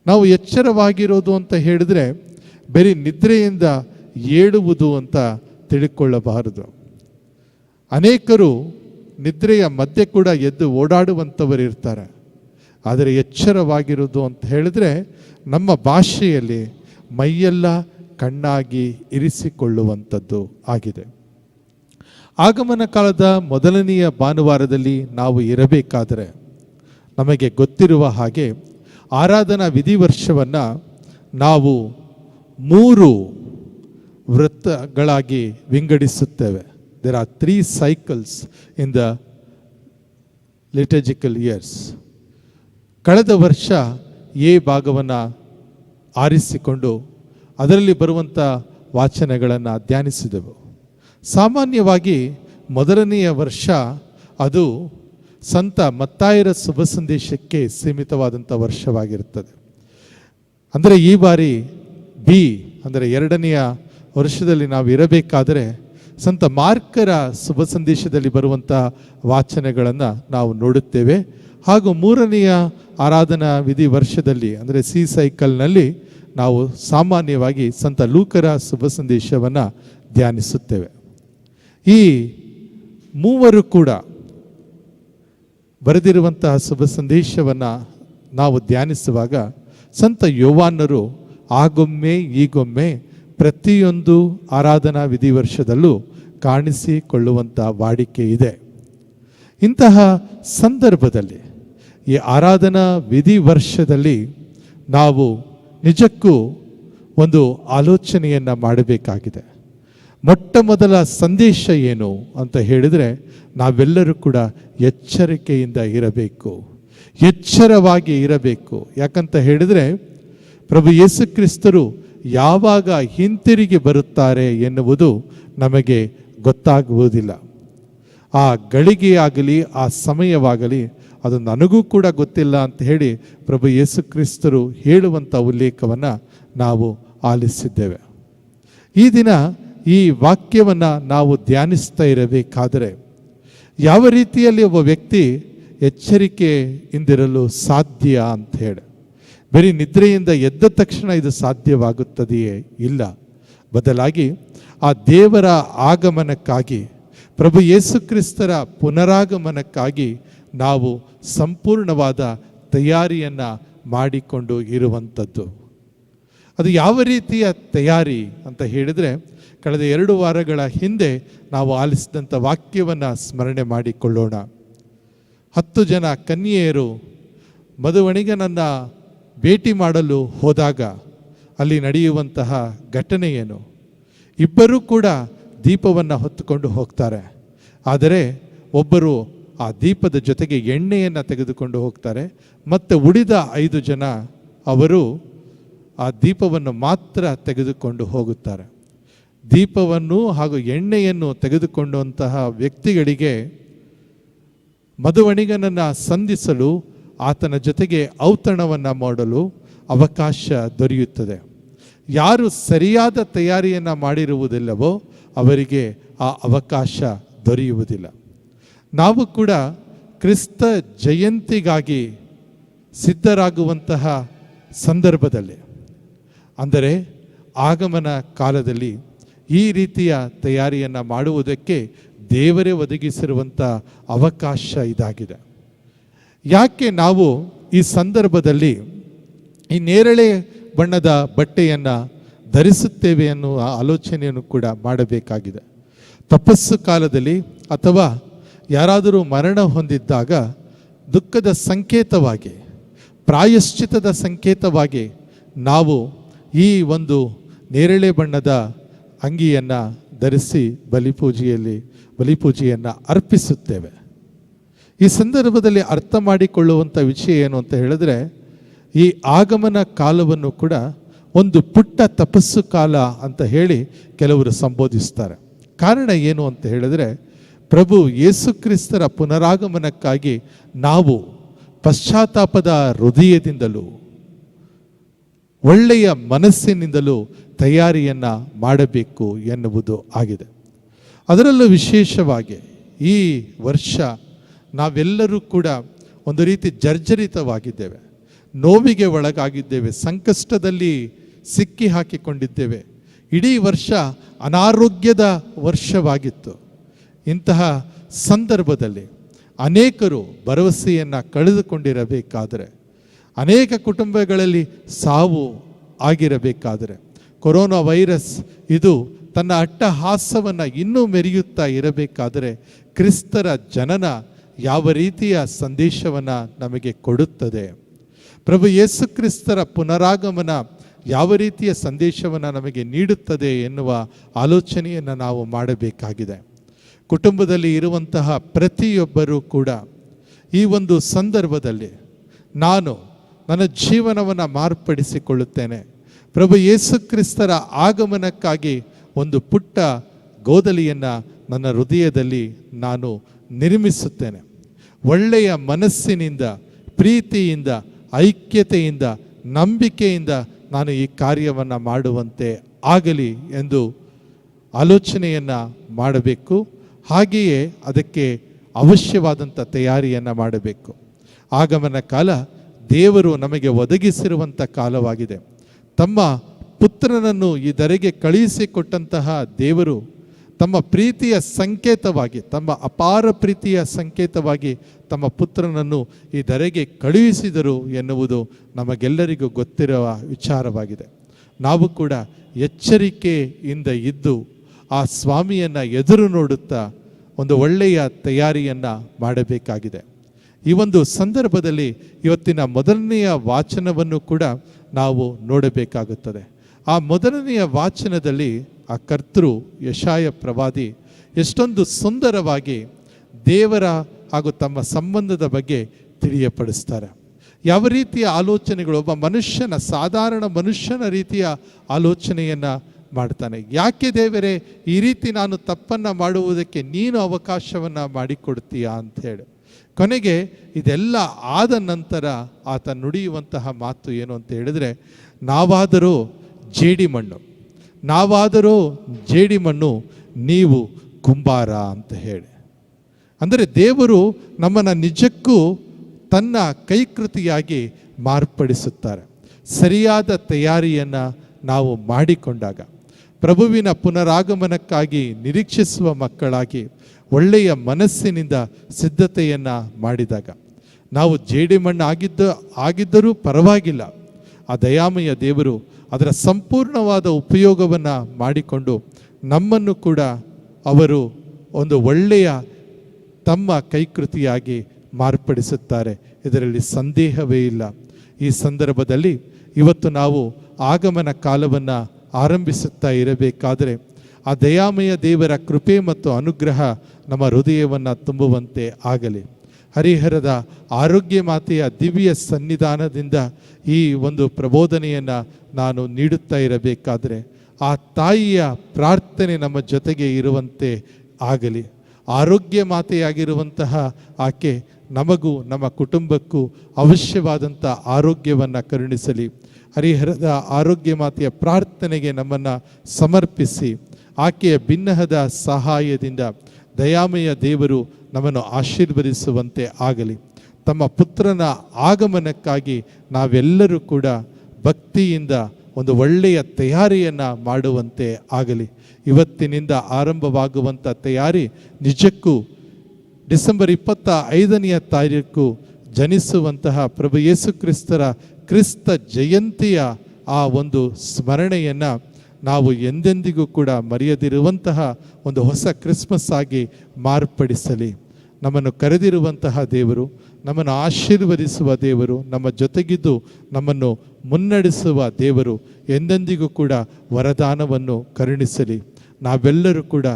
ನಾವು ಎಚ್ಚರವಾಗಿರೋದು ಅಂತ ಹೇಳಿದ್ರೆ ಬರೀ ನಿದ್ರೆಯಿಂದ ಏಳುವುದು ಅಂತ ತಿಳ್ಕೊಳ್ಳಬಾರದು. ಅನೇಕರು ನಿದ್ರೆಯ ಮಧ್ಯೆ ಕೂಡ ಎದ್ದು ಓಡಾಡುವಂಥವರು ಇರ್ತಾರೆ. ಆದರೆ ಎಚ್ಚರವಾಗಿರೋದು ಅಂತ ಹೇಳಿದ್ರೆ ನಮ್ಮ ಭಾಷೆಯಲ್ಲಿ ಮೈಯೆಲ್ಲ ಕಣ್ಣಾಗಿ ಇರಿಸಿಕೊಳ್ಳುವಂಥದ್ದು ಆಗಿದೆ. ಆಗಮನ ಕಾಲದ ಮೊದಲನೆಯ ಭಾನುವಾರದಲ್ಲಿ ನಾವು ಇರಬೇಕಾದರೆ ನಮಗೆ ಗೊತ್ತಿರುವ ಹಾಗೆ ಆರಾಧನಾ ವಿಧಿವರ್ಷವನ್ನು ನಾವು 3 ವೃತ್ತಗಳಾಗಿ ವಿಂಗಡಿಸುತ್ತೇವೆ. There are 3 cycles in the liturgical years. ಕಳೆದ ವರ್ಷ ಎ ಭಾಗವನ್ನು ಆರಿಸಿಕೊಂಡು ಅದರಲ್ಲಿ ಬರುವಂಥ ವಾಚನಗಳನ್ನು ಧ್ಯಾನಿಸಿದೆವು. ಸಾಮಾನ್ಯವಾಗಿ ಮೊದಲನೆಯ ವರ್ಷ ಅದು ಸಂತ ಮತ್ತಾಯರ ಶುಭ ಸಂದೇಶಕ್ಕೆ ಸೀಮಿತವಾದಂಥ ವರ್ಷವಾಗಿರುತ್ತದೆ. ಅಂದರೆ ಈ ಬಾರಿ ಬಿ ಅಂದರೆ 2ನೆಯ ವರ್ಷದಲ್ಲಿ ನಾವು ಇರಬೇಕಾದರೆ ಸಂತ ಮಾರ್ಕರ ಶುಭ ಸಂದೇಶದಲ್ಲಿ ಬರುವಂಥ ವಾಚನಗಳನ್ನು ನಾವು ನೋಡುತ್ತೇವೆ. ಹಾಗೂ 3ನೆಯ ಆರಾಧನಾ ವಿಧಿ ವರ್ಷದಲ್ಲಿ ಅಂದರೆ ಸಿ ಸೈಕಲ್ನಲ್ಲಿ ನಾವು ಸಾಮಾನ್ಯವಾಗಿ ಸಂತ ಲೂಕರ ಶುಭ ಸಂದೇಶವನ್ನು ಧ್ಯಾನಿಸುತ್ತೇವೆ. ಈ 3 ಕೂಡ ಬರೆದಿರುವಂತಹ ಶುಭ ಸಂದೇಶವನ್ನು ನಾವು ಧ್ಯಾನಿಸುವಾಗ ಸಂತ ಯೋವಾನರು ಆಗೊಮ್ಮೆ ಈಗೊಮ್ಮೆ ಪ್ರತಿಯೊಂದು ಆರಾಧನಾ ವಿಧಿವರ್ಷದಲ್ಲೂ ಕಾಣಿಸಿಕೊಳ್ಳುವಂಥ ವಾಡಿಕೆ ಇದೆ. ಇಂತಹ ಸಂದರ್ಭದಲ್ಲಿ ಈ ಆರಾಧನಾ ವಿಧಿವರ್ಷದಲ್ಲಿ ನಾವು ನಿಜಕ್ಕೂ ಒಂದು ಆಲೋಚನೆಯನ್ನು ಮಾಡಬೇಕಾಗಿದೆ. ಮೊಟ್ಟ ಮೊದಲ ಸಂದೇಶ ಏನು ಅಂತ ಹೇಳಿದರೆ ನಾವೆಲ್ಲರೂ ಕೂಡ ಎಚ್ಚರಿಕೆಯಿಂದ ಇರಬೇಕು, ಎಚ್ಚರವಾಗಿ ಇರಬೇಕು. ಯಾಕಂತ ಹೇಳಿದರೆ ಪ್ರಭು ಯೇಸು ಕ್ರಿಸ್ತರು ಯಾವಾಗ ಹಿಂತಿರುಗಿ ಬರುತ್ತಾರೆ ಎನ್ನುವುದು ನಮಗೆ ಗೊತ್ತಾಗುವುದಿಲ್ಲ. ಆ ಗಳಿಗೆಯಾಗಲಿ ಆ ಸಮಯವಾಗಲಿ ಅದು ನನಗೂ ಕೂಡ ಗೊತ್ತಿಲ್ಲ ಅಂತ ಹೇಳಿ ಪ್ರಭು ಯೇಸು ಕ್ರಿಸ್ತರು ಹೇಳುವಂಥ ಉಲ್ಲೇಖವನ್ನು ನಾವು ಆಲಿಸಿದ್ದೇವೆ. ಈ ದಿನ ಈ ವಾಕ್ಯವನ್ನು ನಾವು ಧ್ಯಾನಿಸ್ತಾ ಇರಬೇಕಾದರೆ ಯಾವ ರೀತಿಯಲ್ಲಿ ಒಬ್ಬ ವ್ಯಕ್ತಿ ಎಚ್ಚರಿಕೆಯಿಂದಿರಲು ಸಾಧ್ಯ ಅಂತ ಹೇಳಿ, ಬರೀ ನಿದ್ರೆಯಿಂದ ಎದ್ದ ತಕ್ಷಣ ಇದು ಸಾಧ್ಯವಾಗುತ್ತದೆಯೇ? ಇಲ್ಲ. ಬದಲಾಗಿ ಆ ದೇವರ ಆಗಮನಕ್ಕಾಗಿ, ಪ್ರಭು ಯೇಸು ಕ್ರಿಸ್ತರ ಪುನರಾಗಮನಕ್ಕಾಗಿ ನಾವು ಸಂಪೂರ್ಣವಾದ ತಯಾರಿಯನ್ನು ಮಾಡಿಕೊಂಡು ಇರುವಂಥದ್ದು. ಅದು ಯಾವ ರೀತಿಯ ತಯಾರಿ ಅಂತ ಹೇಳಿದರೆ, ಕಳೆದ 2 ವಾರಗಳ ಹಿಂದೆ ನಾವು ಆಲಿಸಿದಂಥ ವಾಕ್ಯವನ್ನು ಸ್ಮರಣೆ ಮಾಡಿಕೊಳ್ಳೋಣ. 10 ಜನ ಕನ್ಯೆಯರು ಮದುವಣಿಗನನ್ನು ಭೇಟಿ ಮಾಡಲು ಹೋದಾಗ ಅಲ್ಲಿ ನಡೆಯುವಂತಹ ಘಟನೆ ಏನು? ಇಬ್ಬರೂ ಕೂಡ ದೀಪವನ್ನು ಹೊತ್ತುಕೊಂಡು ಹೋಗ್ತಾರೆ. ಆದರೆ ಒಬ್ಬರು ಆ ದೀಪದ ಜೊತೆಗೆ ಎಣ್ಣೆಯನ್ನು ತೆಗೆದುಕೊಂಡು ಹೋಗ್ತಾರೆ, ಮತ್ತು ಉಳಿದ 5 ಜನ ಅವರು ಆ ದೀಪವನ್ನು ಮಾತ್ರ ತೆಗೆದುಕೊಂಡು ಹೋಗುತ್ತಾರೆ. ದೀಪವನ್ನು ಹಾಗೂ ಎಣ್ಣೆಯನ್ನು ತೆಗೆದುಕೊಂಡಂತಹ ವ್ಯಕ್ತಿಗಳಿಗೆ ಮದುವಣಿಗನನ್ನು ಸಂಧಿಸಲು, ಆತನ ಜೊತೆಗೆ ಔತಣವನ್ನು ಮಾಡಲು ಅವಕಾಶ ದೊರೆಯುತ್ತದೆ. ಯಾರು ಸರಿಯಾದ ತಯಾರಿಯನ್ನು ಮಾಡಿರುವುದಿಲ್ಲವೋ ಅವರಿಗೆ ಆ ಅವಕಾಶ ದೊರೆಯುವುದಿಲ್ಲ. ನಾವು ಕೂಡ ಕ್ರಿಸ್ತ ಜಯಂತಿಗಾಗಿ ಸಿದ್ಧರಾಗುವಂತಹ ಸಂದರ್ಭದಲ್ಲಿ, ಅಂದರೆ ಆಗಮನ ಕಾಲದಲ್ಲಿ ಈ ರೀತಿಯ ತಯಾರಿಯನ್ನು ಮಾಡುವುದಕ್ಕೆ ದೇವರೇ ಒದಗಿಸಿರುವಂಥ ಅವಕಾಶ ಇದಾಗಿದೆ. ಯಾಕೆ ನಾವು ಈ ಸಂದರ್ಭದಲ್ಲಿ ಈ ನೇರಳೆ ಬಣ್ಣದ ಬಟ್ಟೆಯನ್ನು ಧರಿಸುತ್ತೇವೆ ಅನ್ನುವ ಆಲೋಚನೆಯನ್ನು ಕೂಡ ಮಾಡಬೇಕಾಗಿದೆ. ತಪಸ್ಸು ಕಾಲದಲ್ಲಿ ಅಥವಾ ಯಾರಾದರೂ ಮರಣ ಹೊಂದಿದ್ದಾಗ ದುಃಖದ ಸಂಕೇತವಾಗಿ, ಪ್ರಾಯಶ್ಚಿತ್ತದ ಸಂಕೇತವಾಗಿ ನಾವು ಈ ಒಂದು ನೇರಳೆ ಬಣ್ಣದ ಅಂಗಿಯನ್ನು ಧರಿಸಿ ಬಲಿಪೂಜೆಯನ್ನು ಅರ್ಪಿಸುತ್ತೇವೆ. ಈ ಸಂದರ್ಭದಲ್ಲಿ ಅರ್ಥ ಮಾಡಿಕೊಳ್ಳುವಂಥ ವಿಷಯ ಏನು ಅಂತ ಹೇಳಿದ್ರೆ, ಈ ಆಗಮನ ಕಾಲವನ್ನು ಕೂಡ ಒಂದು ಪುಟ್ಟ ತಪಸ್ಸು ಕಾಲ ಅಂತ ಹೇಳಿ ಕೆಲವರು ಸಂಬೋಧಿಸ್ತಾರೆ. ಕಾರಣ ಏನು ಅಂತ ಹೇಳಿದ್ರೆ, ಪ್ರಭು ಯೇಸುಕ್ರಿಸ್ತರ ಪುನರಾಗಮನಕ್ಕಾಗಿ ನಾವು ಪಶ್ಚಾತ್ತಾಪದ ಹೃದಯದಿಂದಲೂ ಒಳ್ಳೆಯ ಮನಸ್ಸಿನಿಂದಲೂ ತಯಾರಿಯನ್ನು ಮಾಡಬೇಕು ಎನ್ನುವುದು ಆಗಿದೆ. ಅದರಲ್ಲೂ ವಿಶೇಷವಾಗಿ ಈ ವರ್ಷ ನಾವೆಲ್ಲರೂ ಕೂಡ ಒಂದು ರೀತಿ ಜರ್ಜರಿತವಾಗಿದ್ದೇವೆ, ನೋವಿಗೆ ಒಳಗಾಗಿದ್ದೇವೆ, ಸಂಕಷ್ಟದಲ್ಲಿ ಸಿಕ್ಕಿ ಹಾಕಿಕೊಂಡಿದ್ದೇವೆ. ಇಡೀ ವರ್ಷ ಅನಾರೋಗ್ಯದ ವರ್ಷವಾಗಿತ್ತು. ಇಂತಹ ಸಂದರ್ಭದಲ್ಲಿ ಅನೇಕರು ಭರವಸೆಯನ್ನು ಕಳೆದುಕೊಂಡಿರಬೇಕಾದರೆ, ಅನೇಕ ಕುಟುಂಬಗಳಲ್ಲಿ ಸಾವು ಆಗಿರಬೇಕಾದರೆ, ಕೊರೋನಾ ವೈರಸ್ ಇದು ತನ್ನ ಅಟ್ಟಹಾಸವನ್ನು ಇನ್ನೂ ಮೆರೆಯುತ್ತಾ ಇರಬೇಕಾದರೆ, ಕ್ರಿಸ್ತರ ಜನನ ಯಾವ ರೀತಿಯ ಸಂದೇಶವನ್ನು ನಮಗೆ ಕೊಡುತ್ತದೆ, ಪ್ರಭು ಯೇಸು ಕ್ರಿಸ್ತರ ಪುನರಾಗಮನ ಯಾವ ರೀತಿಯ ಸಂದೇಶವನ್ನು ನಮಗೆ ನೀಡುತ್ತದೆ ಎನ್ನುವ ಆಲೋಚನೆಯನ್ನು ನಾವು ಮಾಡಬೇಕಾಗಿದೆ. ಕುಟುಂಬದಲ್ಲಿ ಇರುವಂತಹ ಪ್ರತಿಯೊಬ್ಬರೂ ಕೂಡ ಈ ಒಂದು ಸಂದರ್ಭದಲ್ಲಿ ನಾನು ನನ್ನ ಜೀವನವನ್ನು ಮಾರ್ಪಡಿಸಿಕೊಳ್ಳುತ್ತೇನೆ, ಪ್ರಭು ಯೇಸು ಕ್ರಿಸ್ತರ ಆಗಮನಕ್ಕಾಗಿ ಒಂದು ಪುಟ್ಟ ಗೋದಲಿಯನ್ನು ನನ್ನ ಹೃದಯದಲ್ಲಿ ನಾನು ನಿರ್ಮಿಸುತ್ತೇನೆ. ಒಳ್ಳೆಯ ಮನಸ್ಸಿನಿಂದ, ಪ್ರೀತಿಯಿಂದ, ಐಕ್ಯತೆಯಿಂದ, ನಂಬಿಕೆಯಿಂದ ನಾನು ಈ ಕಾರ್ಯವನ್ನು ಮಾಡುವಂತೆ ಆಗಲಿ ಎಂದು ಆಲೋಚನೆಯನ್ನು ಮಾಡಬೇಕು. ಹಾಗೆಯೇ ಅದಕ್ಕೆ ಅವಶ್ಯವಾದಂಥ ತಯಾರಿಯನ್ನು ಮಾಡಬೇಕು. ಆಗಮನ ಕಾಲ ದೇವರು ನಮಗೆ ಒದಗಿಸಿರುವಂಥ ಕಾಲವಾಗಿದೆ. ತಮ್ಮ ಪುತ್ರನನ್ನು ಈ ಧರೆಗೆ ಕಳುಹಿಸಿಕೊಟ್ಟಂತಹ ದೇವರು ತಮ್ಮ ಪ್ರೀತಿಯ ಸಂಕೇತವಾಗಿ, ತಮ್ಮ ಅಪಾರ ಪ್ರೀತಿಯ ಸಂಕೇತವಾಗಿ ತಮ್ಮ ಪುತ್ರನನ್ನು ಈ ಧರೆಗೆ ಕಳುಹಿಸಿದರು ಎನ್ನುವುದು ನಮಗೆಲ್ಲರಿಗೂ ಗೊತ್ತಿರುವ ವಿಚಾರವಾಗಿದೆ. ನಾವು ಕೂಡ ಎಚ್ಚರಿಕೆಯಿಂದ ಇದ್ದು ಆ ಸ್ವಾಮಿಯನ್ನು ಎದುರು ನೋಡುತ್ತಾ ಒಂದು ಒಳ್ಳೆಯ ತಯಾರಿಯನ್ನು ಮಾಡಬೇಕಾಗಿದೆ. ಈ ಒಂದು ಸಂದರ್ಭದಲ್ಲಿ ಇವತ್ತಿನ ಮೊದಲನೆಯ ವಾಚನವನ್ನು ಕೂಡ ನಾವು ನೋಡಬೇಕಾಗುತ್ತದೆ. ಆ ಮೊದಲನೆಯ ವಾಚನದಲ್ಲಿ ಆ ಕರ್ತೃ ಯೆಶಾಯ ಪ್ರವಾದಿ ಎಷ್ಟೊಂದು ಸುಂದರವಾಗಿ ದೇವರ ಹಾಗೂ ತಮ್ಮ ಸಂಬಂಧದ ಬಗ್ಗೆ ತಿಳಿಯಪಡಿಸ್ತಾರೆ. ಯಾವ ರೀತಿಯ ಆಲೋಚನೆಗಳು, ಒಬ್ಬ ಮನುಷ್ಯನ, ಸಾಧಾರಣ ಮನುಷ್ಯನ ರೀತಿಯ ಆಲೋಚನೆಯನ್ನು ಮಾಡ್ತಾನೆ. ಯಾಕೆ ದೇವರೇ ಈ ರೀತಿ ನಾನು ತಪ್ಪನ್ನು ಮಾಡುವುದಕ್ಕೆ ನೀನು ಅವಕಾಶವನ್ನು ಮಾಡಿಕೊಡ್ತೀಯಾ ಅಂಥೇಳಿ. ಕೊನೆಗೆ ಇದೆಲ್ಲ ಆದ ನಂತರ ಆತ ನುಡಿಯುವಂತಹ ಮಾತು ಏನು ಅಂತ ಹೇಳಿದರೆ, ನಾವಾದರೂ ಜೇಡಿಮಣ್ಣು ನೀವು ಕುಂಬಾರ ಅಂತ ಹೇಳಿ. ಅಂದರೆ ದೇವರು ನಮ್ಮನ್ನು ನಿಜಕ್ಕೂ ತನ್ನ ಕೈಕೃತಿಯಾಗಿ ಮಾರ್ಪಡಿಸುತ್ತಾರೆ. ಸರಿಯಾದ ತಯಾರಿಯನ್ನು ನಾವು ಮಾಡಿಕೊಂಡಾಗ, ಪ್ರಭುವಿನ ಪುನರಾಗಮನಕ್ಕಾಗಿ ನಿರೀಕ್ಷಿಸುವ ಮಕ್ಕಳಾಗಿ ಒಳ್ಳೆಯ ಮನಸ್ಸಿನಿಂದ ಸಿದ್ಧತೆಯನ್ನು ಮಾಡಿದಾಗ, ನಾವು ಜೇಡಿಮಣ್ಣು ಆಗಿದ್ದರೂ ಪರವಾಗಿಲ್ಲ. ಆ ದಯಾಮಯ ದೇವರು ಅದರ ಸಂಪೂರ್ಣವಾದ ಉಪಯೋಗವನ್ನು ಮಾಡಿಕೊಂಡು ನಮ್ಮನ್ನು ಕೂಡ ಅವರು ಒಂದು ಒಳ್ಳೆಯ ತಮ್ಮ ಕೈಕೃತಿಯಾಗಿ ಮಾರ್ಪಡಿಸುತ್ತಾರೆ. ಇದರಲ್ಲಿ ಸಂದೇಹವೇ ಇಲ್ಲ. ಈ ಸಂದರ್ಭದಲ್ಲಿ ಇವತ್ತು ನಾವು ಆಗಮನ ಕಾಲವನ್ನು ಆರಂಭಿಸುತ್ತಾ ಇರಬೇಕಾದರೆ ಆ ದಯಾಮಯ ದೇವರ ಕೃಪೆ ಮತ್ತು ಅನುಗ್ರಹ ನಮ್ಮ ಹೃದಯವನ್ನು ತುಂಬುವಂತೆ ಆಗಲಿ. ಹರಿಹರದ ಆರೋಗ್ಯ ಮಾತೆಯ ದಿವ್ಯ ಸನ್ನಿಧಾನದಿಂದ ಈ ಒಂದು ಪ್ರಬೋಧನೆಯನ್ನು ನಾನು ನೀಡುತ್ತಾ ಇರಬೇಕಾದರೆ ಆ ತಾಯಿಯ ಪ್ರಾರ್ಥನೆ ನಮ್ಮ ಜೊತೆಗೆ ಇರುವಂತೆ ಆಗಲಿ. ಆರೋಗ್ಯ ಮಾತೆಯಾಗಿರುವಂತಹ ಆಕೆ ನಮಗೂ ನಮ್ಮ ಕುಟುಂಬಕ್ಕೂ ಅವಶ್ಯವಾದಂಥ ಆರೋಗ್ಯವನ್ನು ಕರುಣಿಸಲಿ. ಹರಿಹರದ ಆರೋಗ್ಯ ಮಾತೆಯ ಪ್ರಾರ್ಥನೆಗೆ ನಮ್ಮನ್ನು ಸಮರ್ಪಿಸಿ ಆಕೆಯ ಬಿನ್ನಹದ ಸಹಾಯದಿಂದ ದಯಾಮಯ ದೇವರು ನಮ್ಮನ್ನು ಆಶೀರ್ವದಿಸುವಂತೆ ಆಗಲಿ. ತಮ್ಮ ಪುತ್ರನ ಆಗಮನಕ್ಕಾಗಿ ನಾವೆಲ್ಲರೂ ಕೂಡ ಭಕ್ತಿಯಿಂದ ಒಂದು ಒಳ್ಳೆಯ ತಯಾರಿಯನ್ನು ಮಾಡುವಂತೆ ಆಗಲಿ. ಇವತ್ತಿನಿಂದ ಆರಂಭವಾಗುವಂಥ ತಯಾರಿ ನಿಜಕ್ಕೂ ಡಿಸೆಂಬರ್ 25ನೇ ತಾರೀಕು ಜನಿಸುವಂತಹ ಪ್ರಭು ಯೇಸು ಕ್ರಿಸ್ತ ಜಯಂತಿಯ ಆ ಒಂದು ಸ್ಮರಣೆಯನ್ನು ನಾವು ಎಂದೆಂದಿಗೂ ಕೂಡ ಮರೆಯದಿರುವಂತಹ ಒಂದು ಹೊಸ ಕ್ರಿಸ್ಮಸ್ ಆಗಿ ಮಾರ್ಪಡಿಸಲಿ. ನಮ್ಮನ್ನು ಕರೆದಿರುವಂತಹ ದೇವರು, ನಮ್ಮನ್ನು ಆಶೀರ್ವದಿಸುವ ದೇವರು, ನಮ್ಮ ಜೊತೆಗಿದ್ದು ನಮ್ಮನ್ನು ಮುನ್ನಡೆಸುವ ದೇವರು ಎಂದೆಂದಿಗೂ ಕೂಡ ವರದಾನವನ್ನು ಕರುಣಿಸಲಿ. ನಾವೆಲ್ಲರೂ ಕೂಡ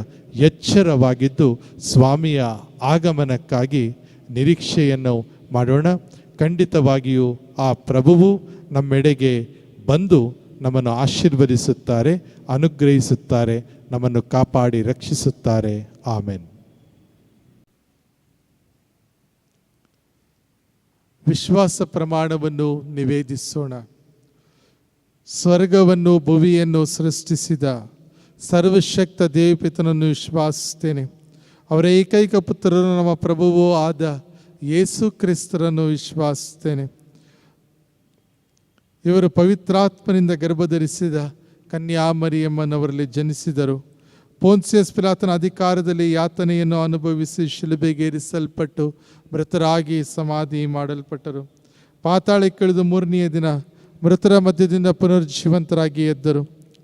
ಎಚ್ಚರವಾಗಿದ್ದು ಸ್ವಾಮಿಯ ಆಗಮನಕ್ಕಾಗಿ ನಿರೀಕ್ಷೆಯನ್ನು ಮಾಡೋಣ. ಖಂಡಿತವಾಗಿಯೂ ಆ ಪ್ರಭುವು ನಮ್ಮೆಡೆಗೆ ಬಂದು ನಮ್ಮನ್ನು ಆಶೀರ್ವದಿಸುತ್ತಾರೆ, ಅನುಗ್ರಹಿಸುತ್ತಾರೆ, ನಮ್ಮನ್ನು ಕಾಪಾಡಿ ರಕ್ಷಿಸುತ್ತಾರೆ. ಆಮೆನ್. ವಿಶ್ವಾಸ ಪ್ರಮಾಣವನ್ನು ನಿವೇದಿಸೋಣ. ಸ್ವರ್ಗವನ್ನು ಭುವಿಯನ್ನು ಸೃಷ್ಟಿಸಿದ ಸರ್ವಶಕ್ತ ದೇವಪಿತನನ್ನು ವಿಶ್ವಾಸಿಸ್ತೇನೆ. ಅವರ ಏಕೈಕ ಪುತ್ರರು ನಮ್ಮ ಪ್ರಭುವೂ ಆದ ಯೇಸು ಕ್ರಿಸ್ತರನ್ನು ವಿಶ್ವಾಸಿಸ್ತೇನೆ. ಇವರು ಪವಿತ್ರಾತ್ಮನಿಂದ ಗರ್ಭಧರಿಸಿದ ಕನ್ಯಾಮರಿಯಮ್ಮನವರಲ್ಲಿ ಜನಿಸಿದರು. ಪೋನ್ಸಿಯಸ್ ಪಿಲಾತನ ಅಧಿಕಾರದಲ್ಲಿ ಯಾತನೆಯನ್ನು ಅನುಭವಿಸಿ ಶಿಲುಬೆಗೇರಿಸಲ್ಪಟ್ಟು ಮೃತರಾಗಿ ಸಮಾಧಿ ಮಾಡಲ್ಪಟ್ಟರು. ಪಾತಾಳಕ್ಕಿಳಿದು 3ನೇ ದಿನ ಮೃತರ ಮಧ್ಯದಿಂದ ಪುನರ್ಜೀವಂತರಾಗಿ ಎದ್ದರು.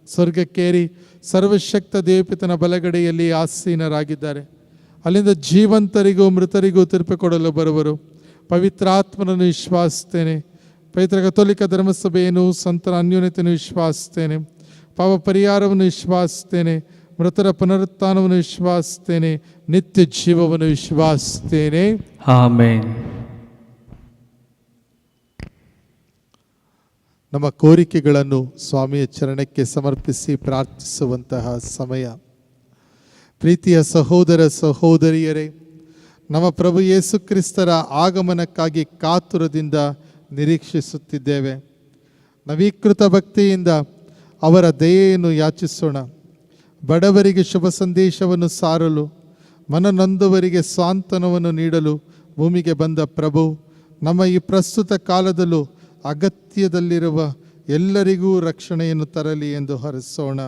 ಸ್ವರ್ಗಕ್ಕೇರಿ ಸರ್ವಶಕ್ತ ದೇವಪಿತನ ಬಲಗಡೆಯಲ್ಲಿ ಆಸೀನರಾಗಿದ್ದಾರೆ. ಅಲ್ಲಿಂದ ಜೀವಂತರಿಗೂ ಮೃತರಿಗೂ ತೀರ್ಪು ಕೊಡಲು ಬರುವರು. ಪವಿತ್ರಾತ್ಮನನ್ನು ವಿಶ್ವಾಸಿಸ್ತೇನೆ. ಪವಿತ್ರ ಕಥೋಲಿಕ ಧರ್ಮಸಭೆಯನ್ನು ಸಂತರ ಅನ್ಯೋನ್ಯತೆಯನ್ನು ವಿಶ್ವಾಸಿಸ್ತೇನೆ. ಪಾಪ ಪರಿಹಾರವನ್ನು ವಿಶ್ವಾಸಿಸ್ತೇನೆ. ಮೃತರ ಪುನರುತ್ಥಾನವನ್ನು ವಿಶ್ವಾಸಿಸ್ತೇನೆ. ನಿತ್ಯ ಜೀವವನ್ನು ವಿಶ್ವಾಸಿಸ್ತೇನೆ. ಆಮೆನ್. ನಮ್ಮ ಕೋರಿಕೆಗಳನ್ನು ಸ್ವಾಮಿಯ ಚರಣಕ್ಕೆ ಸಮರ್ಪಿಸಿ ಪ್ರಾರ್ಥಿಸುವಂತಹ ಸಮಯ. ಪ್ರೀತಿಯ ಸಹೋದರ ಸಹೋದರಿಯರೇ, ನಮ್ಮ ಪ್ರಭು ಯೇಸು ಕ್ರಿಸ್ತರ ಆಗಮನಕ್ಕಾಗಿ ಕಾತುರದಿಂದ ನಿರೀಕ್ಷಿಸುತ್ತಿದ್ದೇವೆ. ನವೀಕೃತ ಭಕ್ತಿಯಿಂದ ಅವರ ದಯೆಯನ್ನು ಯಾಚಿಸೋಣ. ಬಡವರಿಗೆ ಶುಭ ಸಂದೇಶವನ್ನು ಸಾರಲು, ಮನನೊಂದವರಿಗೆ ಸಾಂತ್ವನವನ್ನು ನೀಡಲು ಭೂಮಿಗೆ ಬಂದ ಪ್ರಭು ನಮ್ಮ ಈ ಪ್ರಸ್ತುತ ಕಾಲದಲ್ಲೂ ಅಗತ್ಯದಲ್ಲಿರುವ ಎಲ್ಲರಿಗೂ ರಕ್ಷಣೆಯನ್ನು ತರಲಿ ಎಂದು ಹರಸೋಣ.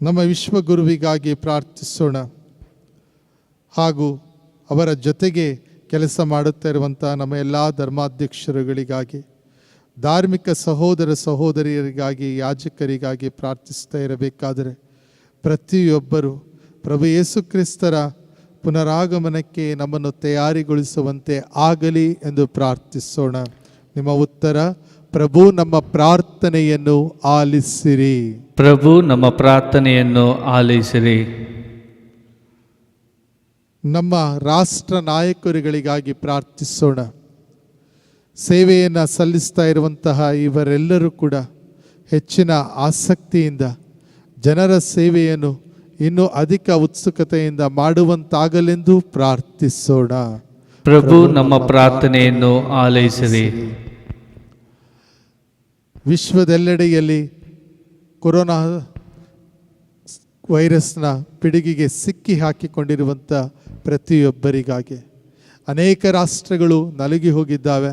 ನಮ್ಮ ವಿಶ್ವಗುರುವಿಗಾಗಿ ಪ್ರಾರ್ಥಿಸೋಣ. ಹಾಗೂ ಅವರ ಜೊತೆಗೆ ಕೆಲಸ ಮಾಡುತ್ತಾ ಇರುವಂಥ ನಮ್ಮ ಎಲ್ಲ ಧರ್ಮಾಧ್ಯಕ್ಷರುಗಳಿಗಾಗಿ, ಧಾರ್ಮಿಕ ಸಹೋದರ ಸಹೋದರಿಯರಿಗಾಗಿ, ಯಾಜಕರಿಗಾಗಿ ಪ್ರಾರ್ಥಿಸ್ತಾ ಇರಬೇಕಾದರೆ ಪ್ರತಿಯೊಬ್ಬರು ಪ್ರಭು ಯೇಸು ಕ್ರಿಸ್ತರ ಪುನರಾಗಮನಕ್ಕೆ ನಮ್ಮನ್ನು ತಯಾರಿಗೊಳಿಸುವಂತೆ ಆಗಲಿ ಎಂದು ಪ್ರಾರ್ಥಿಸೋಣ. ನಿಮ್ಮ ಉತ್ತರ: ಪ್ರಭು ನಮ್ಮ ಪ್ರಾರ್ಥನೆಯನ್ನು ಆಲಿಸಿರಿ. ಪ್ರಭು ನಮ್ಮ ಪ್ರಾರ್ಥನೆಯನ್ನು ಆಲಿಸಿರಿ. ನಮ್ಮ ರಾಷ್ಟ್ರ ನಾಯಕರುಗಳಿಗಾಗಿ ಪ್ರಾರ್ಥಿಸೋಣ. ಸೇವೆಯನ್ನು ಸಲ್ಲಿಸ್ತಾ ಇರುವಂತಹ ಇವರೆಲ್ಲರೂ ಕೂಡ ಹೆಚ್ಚಿನ ಆಸಕ್ತಿಯಿಂದ ಜನರ ಸೇವೆಯನ್ನು ಇನ್ನೂ ಅಧಿಕ ಉತ್ಸುಕತೆಯಿಂದ ಮಾಡುವಂತಾಗಲೆಂದು ಪ್ರಾರ್ಥಿಸೋಣ. ಪ್ರಭು ನಮ್ಮ ಪ್ರಾರ್ಥನೆಯನ್ನು ಆಲೈಸಿರಿ. ವಿಶ್ವದೆಲ್ಲೆಡೆಯಲ್ಲಿ ಕೊರೋನಾ ವೈರಸ್ನ ಪಿಡುಗಿಗೆ ಸಿಕ್ಕಿ ಹಾಕಿಕೊಂಡಿರುವಂಥ ಪ್ರತಿಯೊಬ್ಬರಿಗಾಗಿ, ಅನೇಕ ರಾಷ್ಟ್ರಗಳು ನಲುಗಿ ಹೋಗಿದ್ದಾವೆ.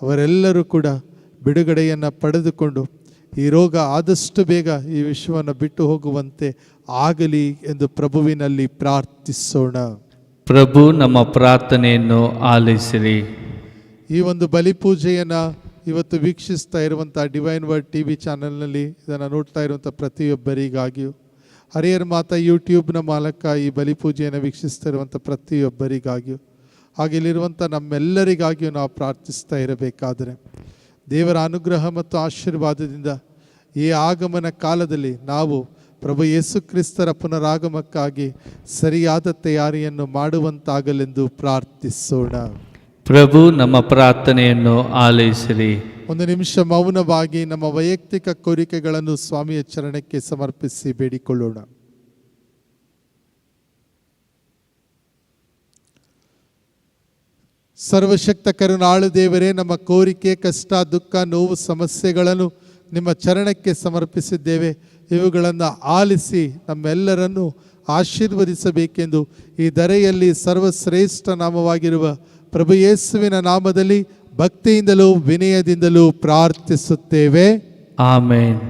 ಅವರೆಲ್ಲರೂ ಕೂಡ ಬಿಡುಗಡೆಯನ್ನು ಪಡೆದುಕೊಂಡು ಈ ರೋಗ ಆದಷ್ಟು ಬೇಗ ಈ ವಿಶ್ವವನ್ನು ಬಿಟ್ಟು ಹೋಗುವಂತೆ ಆಗಲಿ ಎಂದು ಪ್ರಭುವಿನಲ್ಲಿ ಪ್ರಾರ್ಥಿಸೋಣ. ಪ್ರಭು ನಮ್ಮ ಪ್ರಾರ್ಥನೆಯನ್ನು ಆಲಿಸಿರಿ. ಈ ಒಂದು ಬಲಿಪೂಜೆಯನ್ನು ಇವತ್ತು ವೀಕ್ಷಿಸ್ತಾ ಇರುವಂಥ ಡಿವೈನ್ ವರ್ಡ್ TV ಚಾನಲ್ನಲ್ಲಿ ಇದನ್ನು ನೋಡ್ತಾ ಇರುವಂಥ ಪ್ರತಿಯೊಬ್ಬರಿಗಾಗಿಯೂ, ಹರಿಯರ್ ಮಾತಾ ಯೂಟ್ಯೂಬ್ನ ಮೂಲಕ ಈ ಬಲಿಪೂಜೆಯನ್ನು ವೀಕ್ಷಿಸ್ತಾ ಇರುವಂಥ ಪ್ರತಿಯೊಬ್ಬರಿಗಾಗಿಯೂ, ಹಾಗೆ ಇಲ್ಲಿರುವಂಥ ನಮ್ಮೆಲ್ಲರಿಗಾಗಿಯೂ ನಾವು ಪ್ರಾರ್ಥಿಸ್ತಾ ಇರಬೇಕಾದರೆ ದೇವರ ಅನುಗ್ರಹ ಮತ್ತು ಆಶೀರ್ವಾದದಿಂದ ಈ ಆಗಮನ ಕಾಲದಲ್ಲಿ ನಾವು ಪ್ರಭು ಯೇಸು ಕ್ರಿಸ್ತರ ಪುನರಾಗಮಕ್ಕಾಗಿ ಸರಿಯಾದ ತಯಾರಿಯನ್ನು ಮಾಡುವಂತಾಗಲೆಂದು ಪ್ರಾರ್ಥಿಸೋಣ. ಪ್ರಭು ನಮ್ಮ ಪ್ರಾರ್ಥನೆಯನ್ನು ಆಲೈಸಿರಿ. ಒಂದು ನಿಮಿಷ ಮೌನವಾಗಿ ನಮ್ಮ ವೈಯಕ್ತಿಕ ಕೋರಿಕೆಗಳನ್ನು ಸ್ವಾಮಿಯ ಚರಣಕ್ಕೆ ಸಮರ್ಪಿಸಿ ಬೇಡಿಕೊಳ್ಳೋಣ. ಸರ್ವಶಕ್ತ ಕರುಣಾಳು ದೇವರೇ, ನಮ್ಮ ಕೋರಿಕೆ, ಕಷ್ಟ, ದುಃಖ, ನೋವು, ಸಮಸ್ಯೆಗಳನ್ನು ನಿಮ್ಮ ಚರಣಕ್ಕೆ ಸಮರ್ಪಿಸಿದ್ದೇವೆ. ಇವುಗಳನ್ನು ಆಲಿಸಿ ನಮ್ಮೆಲ್ಲರನ್ನು ಆಶೀರ್ವದಿಸಬೇಕೆಂದು ಈ ಧರೆಯಲ್ಲಿ ಸರ್ವಶ್ರೇಷ್ಠ ನಾಮವಾಗಿರುವ ಪ್ರಭು ಯೇಸುವಿನ ನಾಮದಲ್ಲಿ ಭಕ್ತಿಯಿಂದಲೂ ವಿನಯದಿಂದಲೂ ಪ್ರಾರ್ಥಿಸುತ್ತೇವೆ. ಆಮೇನ್.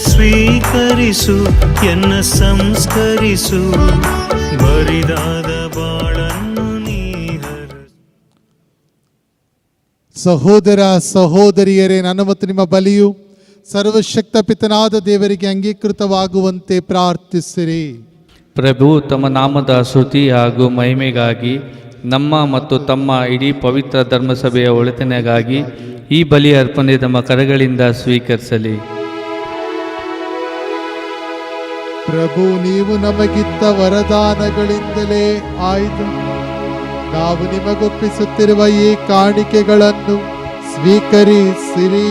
ಸ್ವೀಕರಿಸು, ಎನ್ನ ಸಂಸ್ಕರಿಸು, ಬರಿದಾದ ಬಾಳನ್ನು ನೀಹರಿಸು. ಸಹೋದರ ಸಹೋದರಿಯರೇ, ನನ್ನ ಮತ್ತು ನಿಮ್ಮ ಬಲಿಯು ಸರ್ವಶಕ್ತ ಪಿತನಾದ ದೇವರಿಗೆ ಅಂಗೀಕೃತವಾಗುವಂತೆ ಪ್ರಾರ್ಥಿಸಿರಿ. ಪ್ರಭು ತಮ್ಮ ನಾಮದ ಸ್ತುತಿ ಹಾಗೂ ಮಹಿಮೆಗಾಗಿ ನಮ್ಮ ಮತ್ತು ತಮ್ಮ ಇಡೀ ಪವಿತ್ರ ಧರ್ಮಸಭೆಯ ಒಳಿತಿನೆಗಾಗಿ ಈ ಬಲಿ ಅರ್ಪಣೆ ತಮ್ಮ ಕರಗಳಿಂದ ಸ್ವೀಕರಿಸಲಿ. ಪ್ರಭು, ನೀವು ನಮಗಿತ್ತ ವರದಾನಗಳಿಂದಲೇ ಆಯ್ತು ನಾವು ನಿಮಗೊಪ್ಪಿಸುತ್ತಿರುವ ಈ ಕಾಣಿಕೆಗಳನ್ನು ಸ್ವೀಕರಿಸಿರಿ.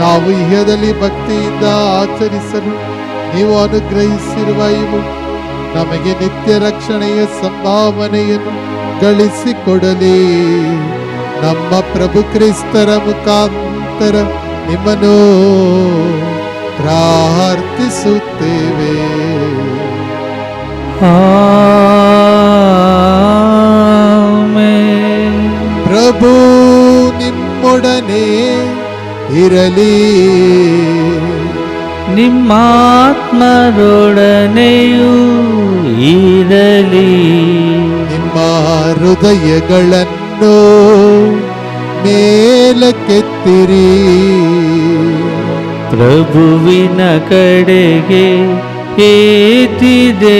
ನಾವು ಇಹದಲ್ಲಿ ಭಕ್ತಿಯಿಂದ ಆಚರಿಸಲು ನೀವು ಅನುಗ್ರಹಿಸಿರುವ ಇವು ನಮಗೆ ನಿತ್ಯ ರಕ್ಷಣೆಯ ಸಂಭಾವನೆಯನ್ನು ಗಳಿಸಿಕೊಡಲಿ. ನಮ್ಮ ಪ್ರಭು ಕ್ರಿಸ್ತರ ಮುಖಾಂತರ ನಿಮ್ಮನ್ನು ಪ್ರಾರ್ಥಿಸುತ್ತೇವೆ. ಆಮೆನ್. ಪ್ರಭು ನಿಮ್ಮೊಡನೆ ಇರಲಿ, ನಿಮ್ಮಾತ್ಮರೊಡನೆಯೂ ಇರಲಿ. ನಿಮ್ಮ ಹೃದಯಗಳನ್ನು ಮೇಲಕ್ಕೆತ್ತಿರಿ, ಪ್ರಭುವಿನ ಕಡೆಗೆ ಏತಿದ್ದೇವೆ.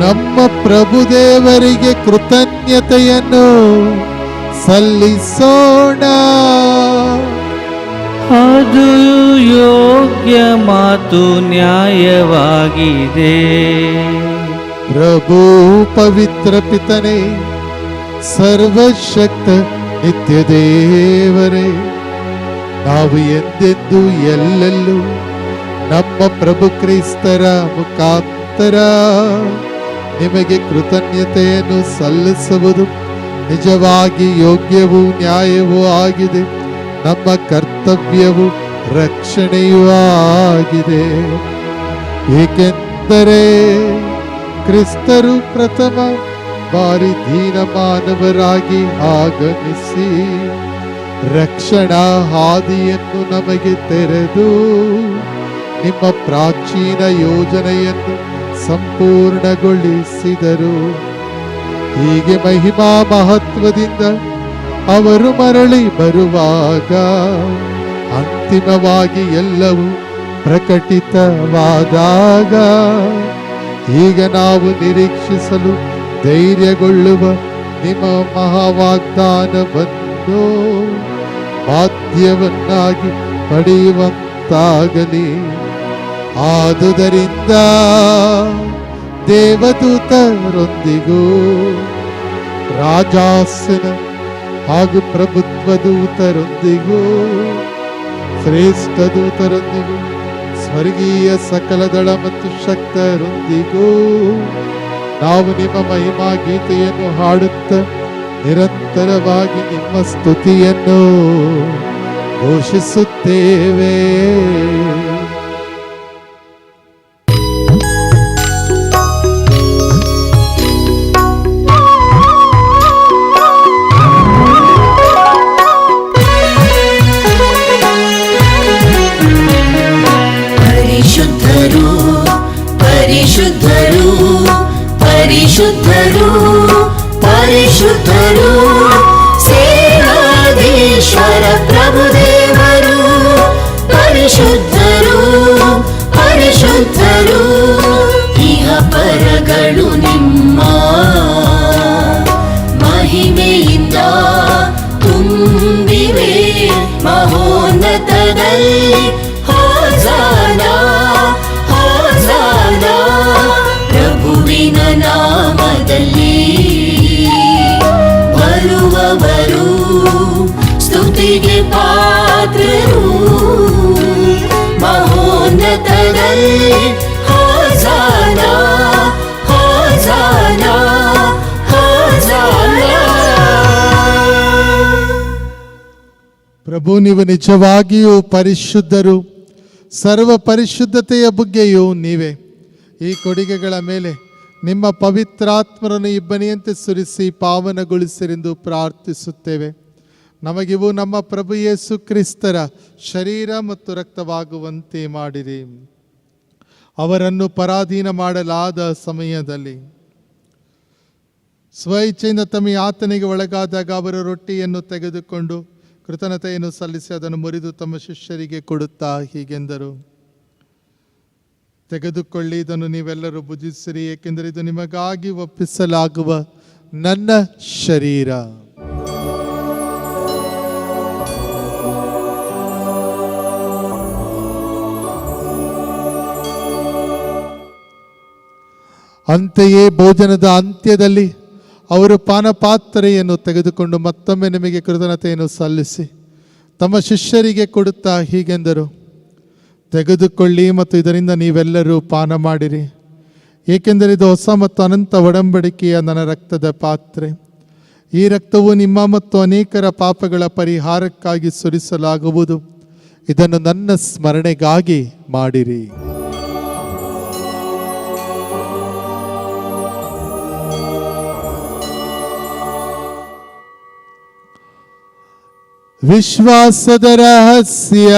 ನಮ್ಮ ಪ್ರಭು ದೇವರಿಗೆ ಕೃತಜ್ಞತೆಯನ್ನು ಸಲ್ಲಿಸೋಣ. ಅದು ಯೋಗ್ಯ ಮಾತು, ನ್ಯಾಯವಾಗಿದೆ. ಪ್ರಭು ಪವಿತ್ರ ಪಿತನೇ, ಸರ್ವಶಕ್ತ ನಿತ್ಯ ದೇವರೇ, ನಾವು ಎಂದೆಂದು ಎಲ್ಲೆಲ್ಲೂ ನಮ್ಮ ಪ್ರಭು ಕ್ರಿಸ್ತರ ಮುಖಾಂತರ ನಿಮಗೆ ಕೃತಜ್ಞತೆಯನ್ನು ಸಲ್ಲಿಸುವುದು ನಿಜವಾಗಿ ಯೋಗ್ಯವೂ ನ್ಯಾಯವೂ ಆಗಿದೆ. ನಮ್ಮ ಕರ್ತವ್ಯವೂ ರಕ್ಷಣೆಯೂ ಆಗಿದೆ. ಏಕೆಂದರೆ ಕ್ರಿಸ್ತರು ಪ್ರಥಮ ಬಾರಿ ದೀನ ಮಾನವರಾಗಿ ಆಗಮಿಸಿ ರಕ್ಷಣಾ ಹಾದಿಯನ್ನು ನಮಗೆ ತೆರೆದು ನಿಮ್ಮ ಪ್ರಾಚೀನ ಯೋಜನೆಯನ್ನು ಸಂಪೂರ್ಣಗೊಳಿಸಿದರು. ಹೀಗೆ ಮಹಿಮಾ ಮಹತ್ವದಿಂದ ಅವರು ಮರಳಿ ಬರುವಾಗ ಅಂತಿಮವಾಗಿ ಎಲ್ಲವೂ ಪ್ರಕಟಿತವಾದಾಗ ಈಗ ನಾವು ನಿರೀಕ್ಷಿಸಲು ಧೈರ್ಯಗೊಳ್ಳುವ ನಿಮ್ಮ ಮಹಾವಾಗ್ದಾನವನ್ನು ಮಾಧ್ಯಮವನ್ನಾಗಿ ಪಡೆಯುವಂತಾಗಲಿ. ಆದುದರಿಂದ ದೇವದೂತರೊಂದಿಗೂ ರಾಜಾಸನ ಹಾಗೂ ಪ್ರಭುತ್ವ ದೂತರೊಂದಿಗೂ ಶ್ರೇಷ್ಠ ದೂತರೊಂದಿಗೂ ಸ್ವರ್ಗೀಯ ಸಕಲ ದಳ ಮತ್ತು ಶಕ್ತರೊಂದಿಗೂ ನಾವು ನಿಮ್ಮ ಮಹಿಮಾ ಗೀತೆಯನ್ನು ಹಾಡುತ್ತಾ ನಿರಂತರವಾಗಿ ನಿಮ್ಮ ಸ್ತುತಿಯನ್ನು ಘೋಷಿಸುತ್ತೇವೆ. ಪರಿಶುದ್ಧರು ಪರಿಶುದ್ಧರು ಪರಿಶುದ್ಧರು ಸೇನಾಧೀಶ್ವರ ಪ್ರಭುದೇವರು ಪರಿಶುದ್ಧರು ಪರಿಶುದ್ಧರು ಇಹ ಪರಗಳು ನಿಮ್ಮ ಮಹಿಮೆಯಿಂದ ತುಂಬಿವೆ. ಮಹೋನ್ನತದಲ್ಲಿ ಹೋಸಾನಾ ಹೋಸಾನಾ ಪ್ರಭುವಿನ ನಾಮದಲ್ಲಿ ಬರುವವರು ಸ್ತುತಿಗೆ ಪಾತ್ರರು. ಮಹೋನ್ನತದಲ್ಲಿ ಹೋಸಾನಾ ಹೋಸಾನಾ ಹೋಸಾನಾ. ಪ್ರಭು, ನೀವು ನಿಜವಾಗಿಯೂ ಪರಿಶುದ್ಧರು. ಸರ್ವ ಪರಿಶುದ್ಧತೆಯ ಬುಗ್ಗೆಯೂ ನೀವೇ. ಈ ಕೊಡುಗೆಗಳ ಮೇಲೆ ನಿಮ್ಮ ಪವಿತ್ರಾತ್ಮರನ್ನು ಇಬ್ಬನಿಯಂತೆ ಸುರಿಸಿ ಪಾವನಗೊಳಿಸಿರೆಂದು ಪ್ರಾರ್ಥಿಸುತ್ತೇವೆ. ನಮಗಿವು ನಮ್ಮ ಪ್ರಭು ಯೇಸು ಕ್ರಿಸ್ತರ ಶರೀರ ಮತ್ತು ರಕ್ತವಾಗುವಂತೆ ಮಾಡಿರಿ. ಅವರನ್ನು ಪರಾಧೀನ ಮಾಡಲಾದ ಸಮಯದಲ್ಲಿ ಸ್ವಇಚ್ಛೆಯಿಂದ ತಮ್ಮ ಯಾತನೆಗೆ ಒಳಗಾದಾಗ ಅವರು ರೊಟ್ಟಿಯನ್ನು ತೆಗೆದುಕೊಂಡು ಕೃತಜ್ಞತೆಯನ್ನು ಸಲ್ಲಿಸಿ ಅದನ್ನು ಮುರಿದು ತಮ್ಮ ಶಿಷ್ಯರಿಗೆ ಕೊಡುತ್ತಾ ಹೀಗೆಂದರು, ತೆಗೆದುಕೊಳ್ಳಿ, ಇದನ್ನು ನೀವೆಲ್ಲರೂ ಭುಜಿಸಿರಿ, ಏಕೆಂದರೆ ಇದು ನಿಮಗಾಗಿ ಒಪ್ಪಿಸಲಾಗುವ ನನ್ನ ಶರೀರ. ಅಂತೆಯೇ ಭೋಜನದ ಅಂತ್ಯದಲ್ಲಿ ಅವರು ಪಾನಪಾತ್ರೆಯನ್ನು ತೆಗೆದುಕೊಂಡು ಮತ್ತೊಮ್ಮೆ ನಿಮಗೆ ಕೃತಜ್ಞತೆಯನ್ನು ಸಲ್ಲಿಸಿ ತಮ್ಮ ಶಿಷ್ಯರಿಗೆ ಕೊಡುತ್ತಾ ಹೀಗೆಂದರು, ತೆಗೆದುಕೊಳ್ಳಿ ಮತ್ತು ಇದರಿಂದ ನೀವೆಲ್ಲರೂ ಪಾನ ಮಾಡಿರಿ, ಏಕೆಂದರೆ ಇದು ಹೊಸ ಮತ್ತು ಅನಂತ ಒಡಂಬಡಿಕೆಯ ನನ್ನ ರಕ್ತದ ಪಾತ್ರೆ. ಈ ರಕ್ತವು ನಿಮ್ಮ ಮತ್ತು ಅನೇಕರ ಪಾಪಗಳ ಪರಿಹಾರಕ್ಕಾಗಿ ಸುರಿಸಲಾಗುವುದು. ಇದನ್ನು ನನ್ನ ಸ್ಮರಣೆಗಾಗಿ ಮಾಡಿರಿ. ವಿಶ್ವಾಸದ ರಹಸ್ಯ.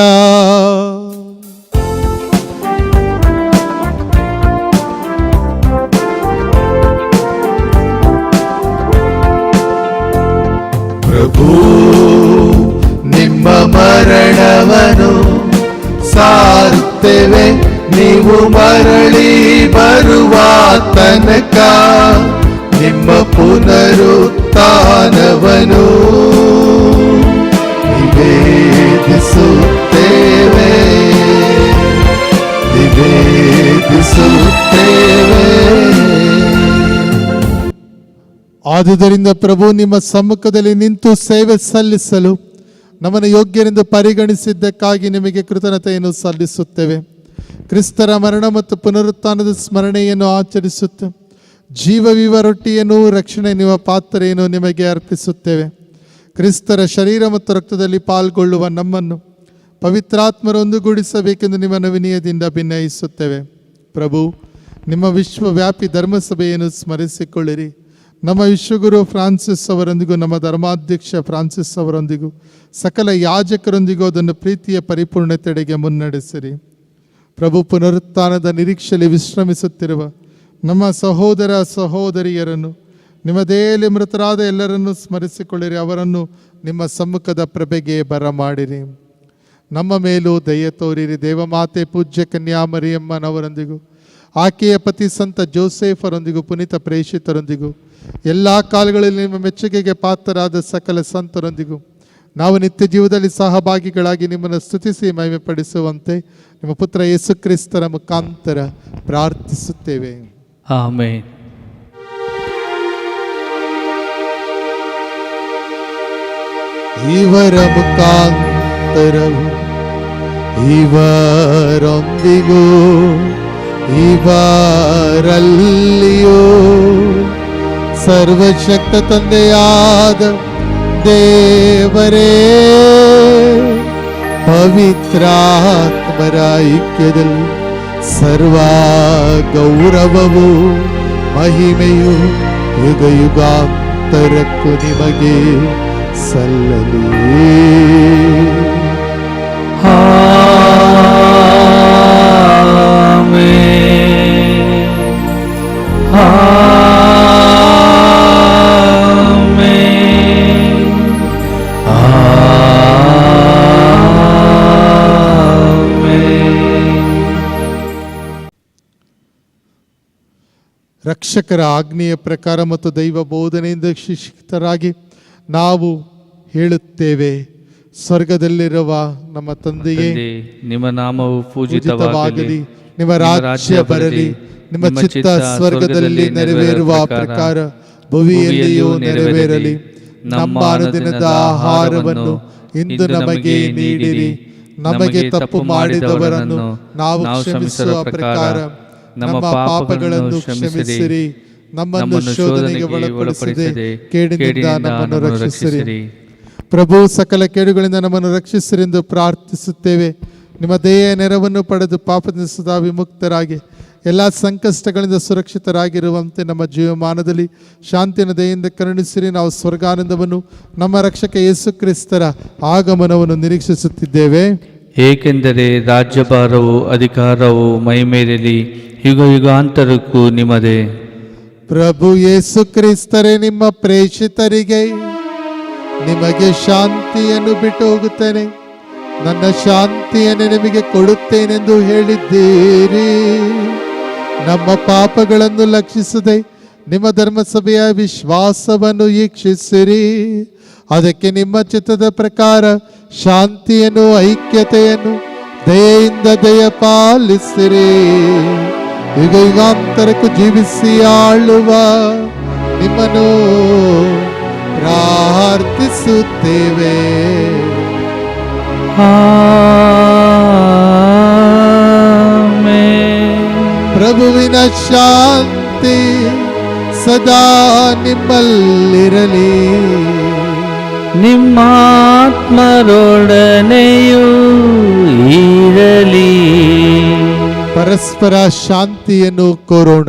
ಪ್ರಭು, ನಿಮ್ಮ ಮರಣವನ್ನು ಸಾರುತ್ತೇವೆ, ನೀವು ಮರಳಿ ಬರುವ ತನಕ ನಿಮ್ಮ ಪುನರುತ್ಥಾನವನ್ನು ನಿವೇದಿಸುತ್ತೇವೆ. ಆದುದರಿಂದ ಪ್ರಭು, ನಿಮ್ಮ ಸಮ್ಮುಖದಲ್ಲಿ ನಿಂತು ಸೇವೆ ಸಲ್ಲಿಸಲು ನಮ್ಮನ್ನು ಯೋಗ್ಯರೆಂದು ಪರಿಗಣಿಸಿದ್ದಕ್ಕಾಗಿ ನಿಮಗೆ ಕೃತಜ್ಞತೆಯನ್ನು ಸಲ್ಲಿಸುತ್ತೇವೆ. ಕ್ರಿಸ್ತರ ಮರಣ ಮತ್ತು ಪುನರುತ್ಥಾನದ ಸ್ಮರಣೆಯನ್ನು ಆಚರಿಸುತ್ತ ಜೀವವಿವ ರೊಟ್ಟಿಯನ್ನು ರಕ್ಷಣೆ ನಿಮ್ಮ ಪಾತ್ರೆಯನ್ನು ನಿಮಗೆ ಅರ್ಪಿಸುತ್ತೇವೆ. ಕ್ರಿಸ್ತರ ಶರೀರ ಮತ್ತು ರಕ್ತದಲ್ಲಿ ಪಾಲ್ಗೊಳ್ಳುವ ನಮ್ಮನ್ನು ಪವಿತ್ರಾತ್ಮರೊಂದುಗೂಡಿಸಬೇಕೆಂದು ನಿಮ್ಮನ್ನು ವಿನಯದಿಂದ ಭಿನ್ನಯಿಸುತ್ತೇವೆ. ಪ್ರಭು, ನಿಮ್ಮ ವಿಶ್ವವ್ಯಾಪಿ ಧರ್ಮಸಭೆಯನ್ನು ಸ್ಮರಿಸಿಕೊಳ್ಳಿರಿ. ನಮ್ಮ ವಿಶ್ವಗುರು ಫ್ರಾನ್ಸಿಸ್ ಅವರೊಂದಿಗೂ ನಮ್ಮ ಧರ್ಮಾಧ್ಯಕ್ಷ ಫ್ರಾನ್ಸಿಸ್ ಅವರೊಂದಿಗೂ ಸಕಲ ಯಾಜಕರೊಂದಿಗೂ ಅದನ್ನು ಪ್ರೀತಿಯ ಪರಿಪೂರ್ಣತೆಡೆಗೆ ಮುನ್ನಡೆಸಿರಿ. ಪ್ರಭು, ಪುನರುತ್ಥಾನದ ನಿರೀಕ್ಷೆಯಲ್ಲಿ ವಿಶ್ರಮಿಸುತ್ತಿರುವ ನಮ್ಮ ಸಹೋದರ ಸಹೋದರಿಯರನ್ನು, ನಿಮ್ಮ ದೇಹದಲ್ಲಿ ಮೃತರಾದ ಎಲ್ಲರನ್ನೂ ಸ್ಮರಿಸಿಕೊಳ್ಳಿರಿ. ಅವರನ್ನು ನಿಮ್ಮ ಸಮ್ಮುಖದ ಪ್ರಭೆಗೆ ಬರಮಾಡಿರಿ. ನಮ್ಮ ಮೇಲೂ ದಯೆ ತೋರಿರಿ. ದೇವಮಾತೆ ಪೂಜ್ಯ ಕನ್ಯಾ ಮರಿಯಮ್ಮನವರೊಂದಿಗೂ ಆಕೆಯ ಪತಿ ಸಂತ ಜೋಸೆಫರೊಂದಿಗೂ ಪುನೀತ ಪ್ರೇಷಿತರೊಂದಿಗೂ ಎಲ್ಲ ಕಾಲಗಳಲ್ಲಿ ನಿಮ್ಮ ಮೆಚ್ಚುಗೆಗೆ ಪಾತ್ರರಾದ ಸಕಲ ಸಂತರೊಂದಿಗೂ ನಾವು ನಿತ್ಯ ಜೀವದಲ್ಲಿ ಸಹಭಾಗಿಗಳಾಗಿ ನಿಮ್ಮನ್ನು ಸ್ತುತಿಸಿ ಮಹಿಮೆಪಡಿಸುವಂತೆ ನಿಮ್ಮ ಪುತ್ರ ಯೇಸು ಕ್ರಿಸ್ತರ ಮುಖಾಂತರ ಪ್ರಾರ್ಥಿಸುತ್ತೇವೆ. ಆಮೆನ್. ಇವರ ಮುಖಾಂತರವು ಇವರೊಂದಿಗೂ ಇವರಲ್ಲಿಯೂ ಸರ್ವಶಕ್ತ ತಂದೆಯಾದ ದೇವರೇ, ಪವಿತ್ರಾತ್ಮರ ಐಕ್ಯದಲ್ಲಿ ಸರ್ವ ಗೌರವವು ಮಹಿಮೆಯು ಯುಗ ಯುಗಾಂತರಕ್ಕೂ ನಿಮಗೆ ಸಲ್ಲಲಿ. ರಕ್ಷಕರ ಆಜ್ಞೆಯ ಪ್ರಕಾರ ಮತ್ತು ದೈವ ಬೋಧನೆಯಿಂದ ಶಿಕ್ಷಿತರಾಗಿ ನಾವು ಹೇಳುತ್ತೇವೆ. ಸ್ವರ್ಗದಲ್ಲಿರುವ ನಮ್ಮ ತಂದೆಯೇ, ನಿಮ್ಮ ನಾಮವು ಪೂಜಿತವಾಗಲಿ, ನಿಮ್ಮ ರಾಜ್ಯ ಬರಲಿ, ನಿಮ್ಮ ಚಿತ್ತ ಸ್ವರ್ಗದಲ್ಲಿ ನೆರವೇರುವ ಪ್ರಕಾರ ಭುವಿಯಲ್ಲಿಯೂ ನೆರವೇರಲಿ. ನಮ್ಮ ಅನುದಿನದ ಆಹಾರವನ್ನು ಇಂದು ನಮಗೆ ನೀಡಿರಿ. ನಮಗೆ ತಪ್ಪು ಮಾಡಿದವರನ್ನು ನಾವು ಕ್ಷಮಿಸುವ ಪ್ರಕಾರ ನಮ್ಮ ಪಾಪಗಳನ್ನು ಕ್ಷಮಿಸಿರಿ. ನಮ್ಮನ್ನು ಶೋಧನೆಗೆ ಒಳಪಡಿಸದೆ ಕೇಡಿನಿಂದ ನಮ್ಮನ್ನು ರಕ್ಷಿಸಿರಿ. ಪ್ರಭು, ಸಕಲ ಕೇಡುಗಳಿಂದ ನಮ್ಮನ್ನು ರಕ್ಷಿಸಿರೆಂದು ಪ್ರಾರ್ಥಿಸುತ್ತೇವೆ. ನಿಮ್ಮ ದಯೆಯ ನೆರವನ್ನು ಪಡೆದು ಪಾಪದಿಂದ ಸದಾ ವಿಮುಕ್ತರಾಗಿ ಎಲ್ಲ ಸಂಕಷ್ಟಗಳಿಂದ ಸುರಕ್ಷಿತರಾಗಿರುವಂತೆ ನಮ್ಮ ಜೀವಮಾನದಲ್ಲಿ ಶಾಂತಿಯನ್ನು ದಯೆಯಿಂದ ಕರುಣಿಸಿರಿ. ನಾವು ಸ್ವರ್ಗಾನಂದವನ್ನು ನಮ್ಮ ರಕ್ಷಕ ಯೇಸು ಕ್ರಿಸ್ತರ ಆಗಮನವನ್ನು ನಿರೀಕ್ಷಿಸುತ್ತಿದ್ದೇವೆ. ಏಕೆಂದರೆ ರಾಜ್ಯಭಾರವು ಅಧಿಕಾರವು ಮೈಮೇರಲಿ ಯುಗ ಯುಗಾಂತರಕ್ಕೂ ನಿಮ್ಮದೇ. ಪ್ರಭು ಯೇಸು ಕ್ರಿಸ್ತರೇ, ನಿಮ್ಮ ಪ್ರೇಷಿತರಿಗೆ ನಿಮಗೆ ಶಾಂತಿಯನ್ನು ಬಿಟ್ಟು ಹೋಗುತ್ತೇನೆ, ನನ್ನ ಶಾಂತಿಯನ್ನು ನಿಮಗೆ ಕೊಡುತ್ತೇನೆಂದು ಹೇಳಿದ್ದೀರಿ. ನಮ್ಮ ಪಾಪಗಳನ್ನು ಲಕ್ಷಿಸದೆ ನಿಮ್ಮ ಧರ್ಮಸಭೆಯ ವಿಶ್ವಾಸವನ್ನು ಈಕ್ಷಿಸಿರಿ. ಅದಕ್ಕೆ ನಿಮ್ಮ ಚಿತ್ತದ ಪ್ರಕಾರ ಶಾಂತಿಯನ್ನು, ಐಕ್ಯತೆಯನ್ನು ದಯೆಯಿಂದ ದಯಪಾಲಿಸಿರಿ. ಯುಗ ಯುಗಾಂತರಕ್ಕೂ ಜೀವಿಸಿ ಆಳುವ ನಿಮ್ಮನ್ನು ಪ್ರಾರ್ಥಿಸುತ್ತೇವೆ. ಪ್ರಭುವಿನ ಶಾಂತಿ ಸದಾ ನಿಮ್ಮಲ್ಲಿರಲಿ, ನಿಮ್ಮಾತ್ಮರೊಡನೆಯೂ ಇರಲಿ. ಪರಸ್ಪರ ಶಾಂತಿಯನ್ನು ಕೋರೋಣ.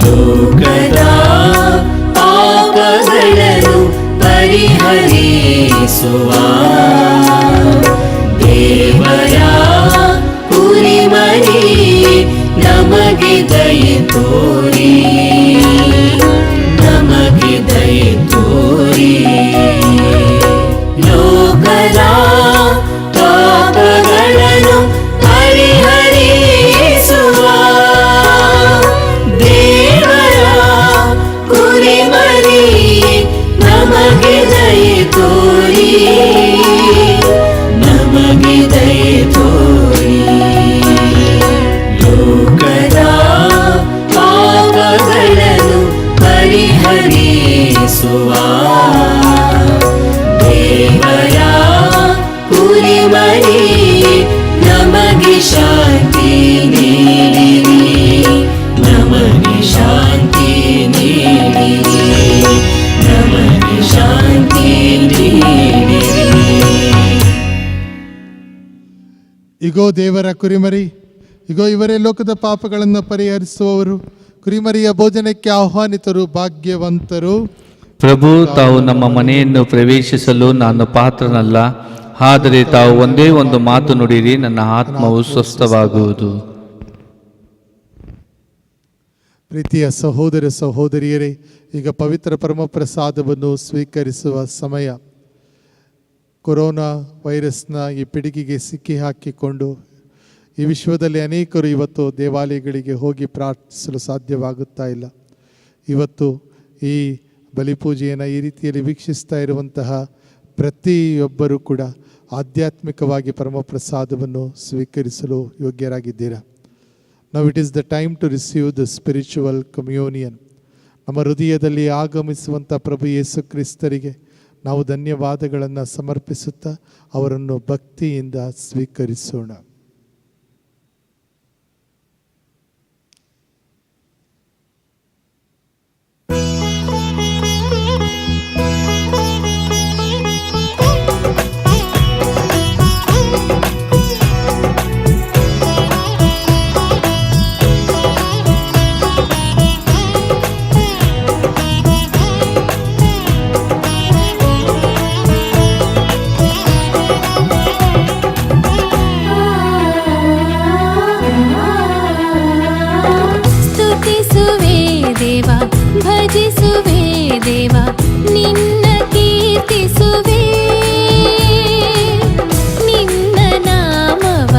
ಲೋಕದ ಪಾಪಗಳನ್ನು ಪರಿಹರಿಸುವ ದೇವರ ಕುರಿಮರಿ ನಮಗೆ ದಯೆ ತೋರಿ, ನಮಗೆ ದಯೆ ತೋರಿ. ಲೋಕದ ಪಾಪಗಳನ್ನು ಪರಿಹರಿಸುವ ದೇವರ ಕುರಿಮರಿ ನಮಗೆ ದಯೆ ತೋರಿ, ನಮಗೆ ದಯೆ ತೋರಿ. ಲೋಕದ ಪಾಪಗಳನ್ನು ಇಗೋ ದೇವರ ಕುರಿಮರಿ, ಇಗೋ ಇವರೇ ಲೋಕದ ಪಾಪಗಳನ್ನು ಪರಿಹರಿಸುವವರು. ಕುರಿಮರಿಯ ಭೋಜನಕ್ಕೆ ಆಹ್ವಾನಿತರು ಭಾಗ್ಯವಂತರು. ಪ್ರಭು, ತಾವು ನಮ್ಮ ಮನೆಯನ್ನು ಪ್ರವೇಶಿಸಲು ನಾನು ಪಾತ್ರನಲ್ಲ, ಆದರೆ ತಾವು ಒಂದೇ ಒಂದು ಮಾತು ನುಡಿರಿ, ನನ್ನ ಆತ್ಮವು ಸ್ವಸ್ಥವಾಗುವುದು. ಪ್ರೀತಿಯ ಸಹೋದರ ಸಹೋದರಿಯರೇ, ಈಗ ಪವಿತ್ರ ಪರಮಪ್ರಸಾದವನ್ನು ಸ್ವೀಕರಿಸುವ ಸಮಯ. ಕೊರೋನಾ ವೈರಸ್ನ ಈ ಪಿಡುಗಿಗೆ ಸಿಕ್ಕಿ ಹಾಕಿಕೊಂಡು ಈ ವಿಶ್ವದಲ್ಲಿ ಅನೇಕರು ಇವತ್ತು ದೇವಾಲಯಗಳಿಗೆ ಹೋಗಿ ಪ್ರಾರ್ಥಿಸಲು ಸಾಧ್ಯವಾಗುತ್ತಾ ಇಲ್ಲ. ಇವತ್ತು ಈ ಬಲಿಪೂಜೆಯನ್ನು ಈ ರೀತಿಯಲ್ಲಿ ವೀಕ್ಷಿಸ್ತಾ ಇರುವಂತಹ ಪ್ರತಿಯೊಬ್ಬರೂ ಕೂಡ ಆಧ್ಯಾತ್ಮಿಕವಾಗಿ ಪರಮಪ್ರಸಾದವನ್ನು ಸ್ವೀಕರಿಸಲು ಯೋಗ್ಯರಾಗಿದ್ದೀರಾ. Now it is the time to receive the spiritual communion. ನಮ್ಮ ಹೃದಯದಲ್ಲಿ ಆಗಮಿಸುವಂಥ ಪ್ರಭು ಯೇಸು ಕ್ರಿಸ್ತರಿಗೆ ನಾವು ಧನ್ಯವಾದಗಳನ್ನು ಸಮರ್ಪಿಸುತ್ತಾ ಅವರನ್ನು ಭಕ್ತಿಯಿಂದ ಸ್ವೀಕರಿಸೋಣ. ಭಜಿಸುವೆ ದೇವ, ನಿನ್ನ ಕೀರ್ತಿಸುವೆ, ನಿನ್ನ ನಾಮವ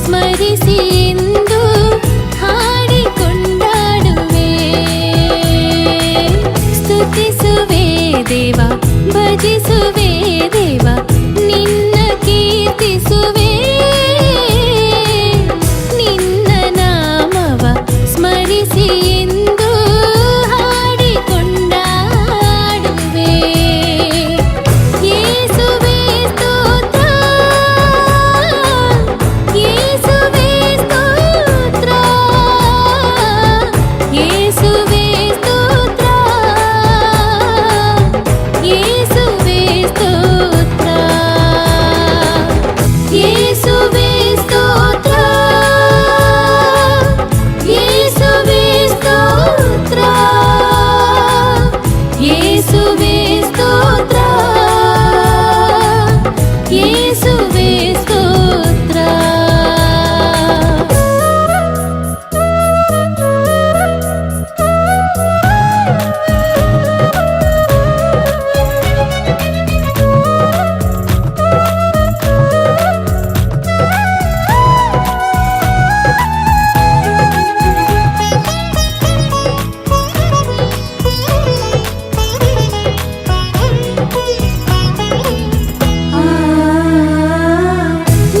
ಸ್ಮರಿಸಿ ಎಂದು ಹಾಡಿಕೊಂಡಾಡುವೆ. ಸ್ತುತಿಸುವೆ ದೇವ, ಭಜಿಸುವೆ ದೇವ, ನಿನ್ನ ಕೀರ್ತಿಸುವೆ, ನಿನ್ನ ನಾಮವ ಸ್ಮರಿಸಿ ಎಂದು ಹಾಡಿಕೊಂಡಾಡುವೆ. ಯೇಸುವೇ ಸ್ತೋತ್ರ, ಯೇಸುವೇ ಸ್ತೋತ್ರ, ಯೇಸುವೇ ಸ್ತೋತ್ರ, ಯೇಸುವೇ ಸ್ತೋತ್ರ, ಯೇಸುವೇ ಸ್ತೋತ್ರ, ಯೇಸುವೇ ಸ್ತೋತ್ರ, ಯೇಸುವೇ ಸ್ತೋತ್ರ, ಯೇಸುವೇ ಸ್ತೋತ್ರ.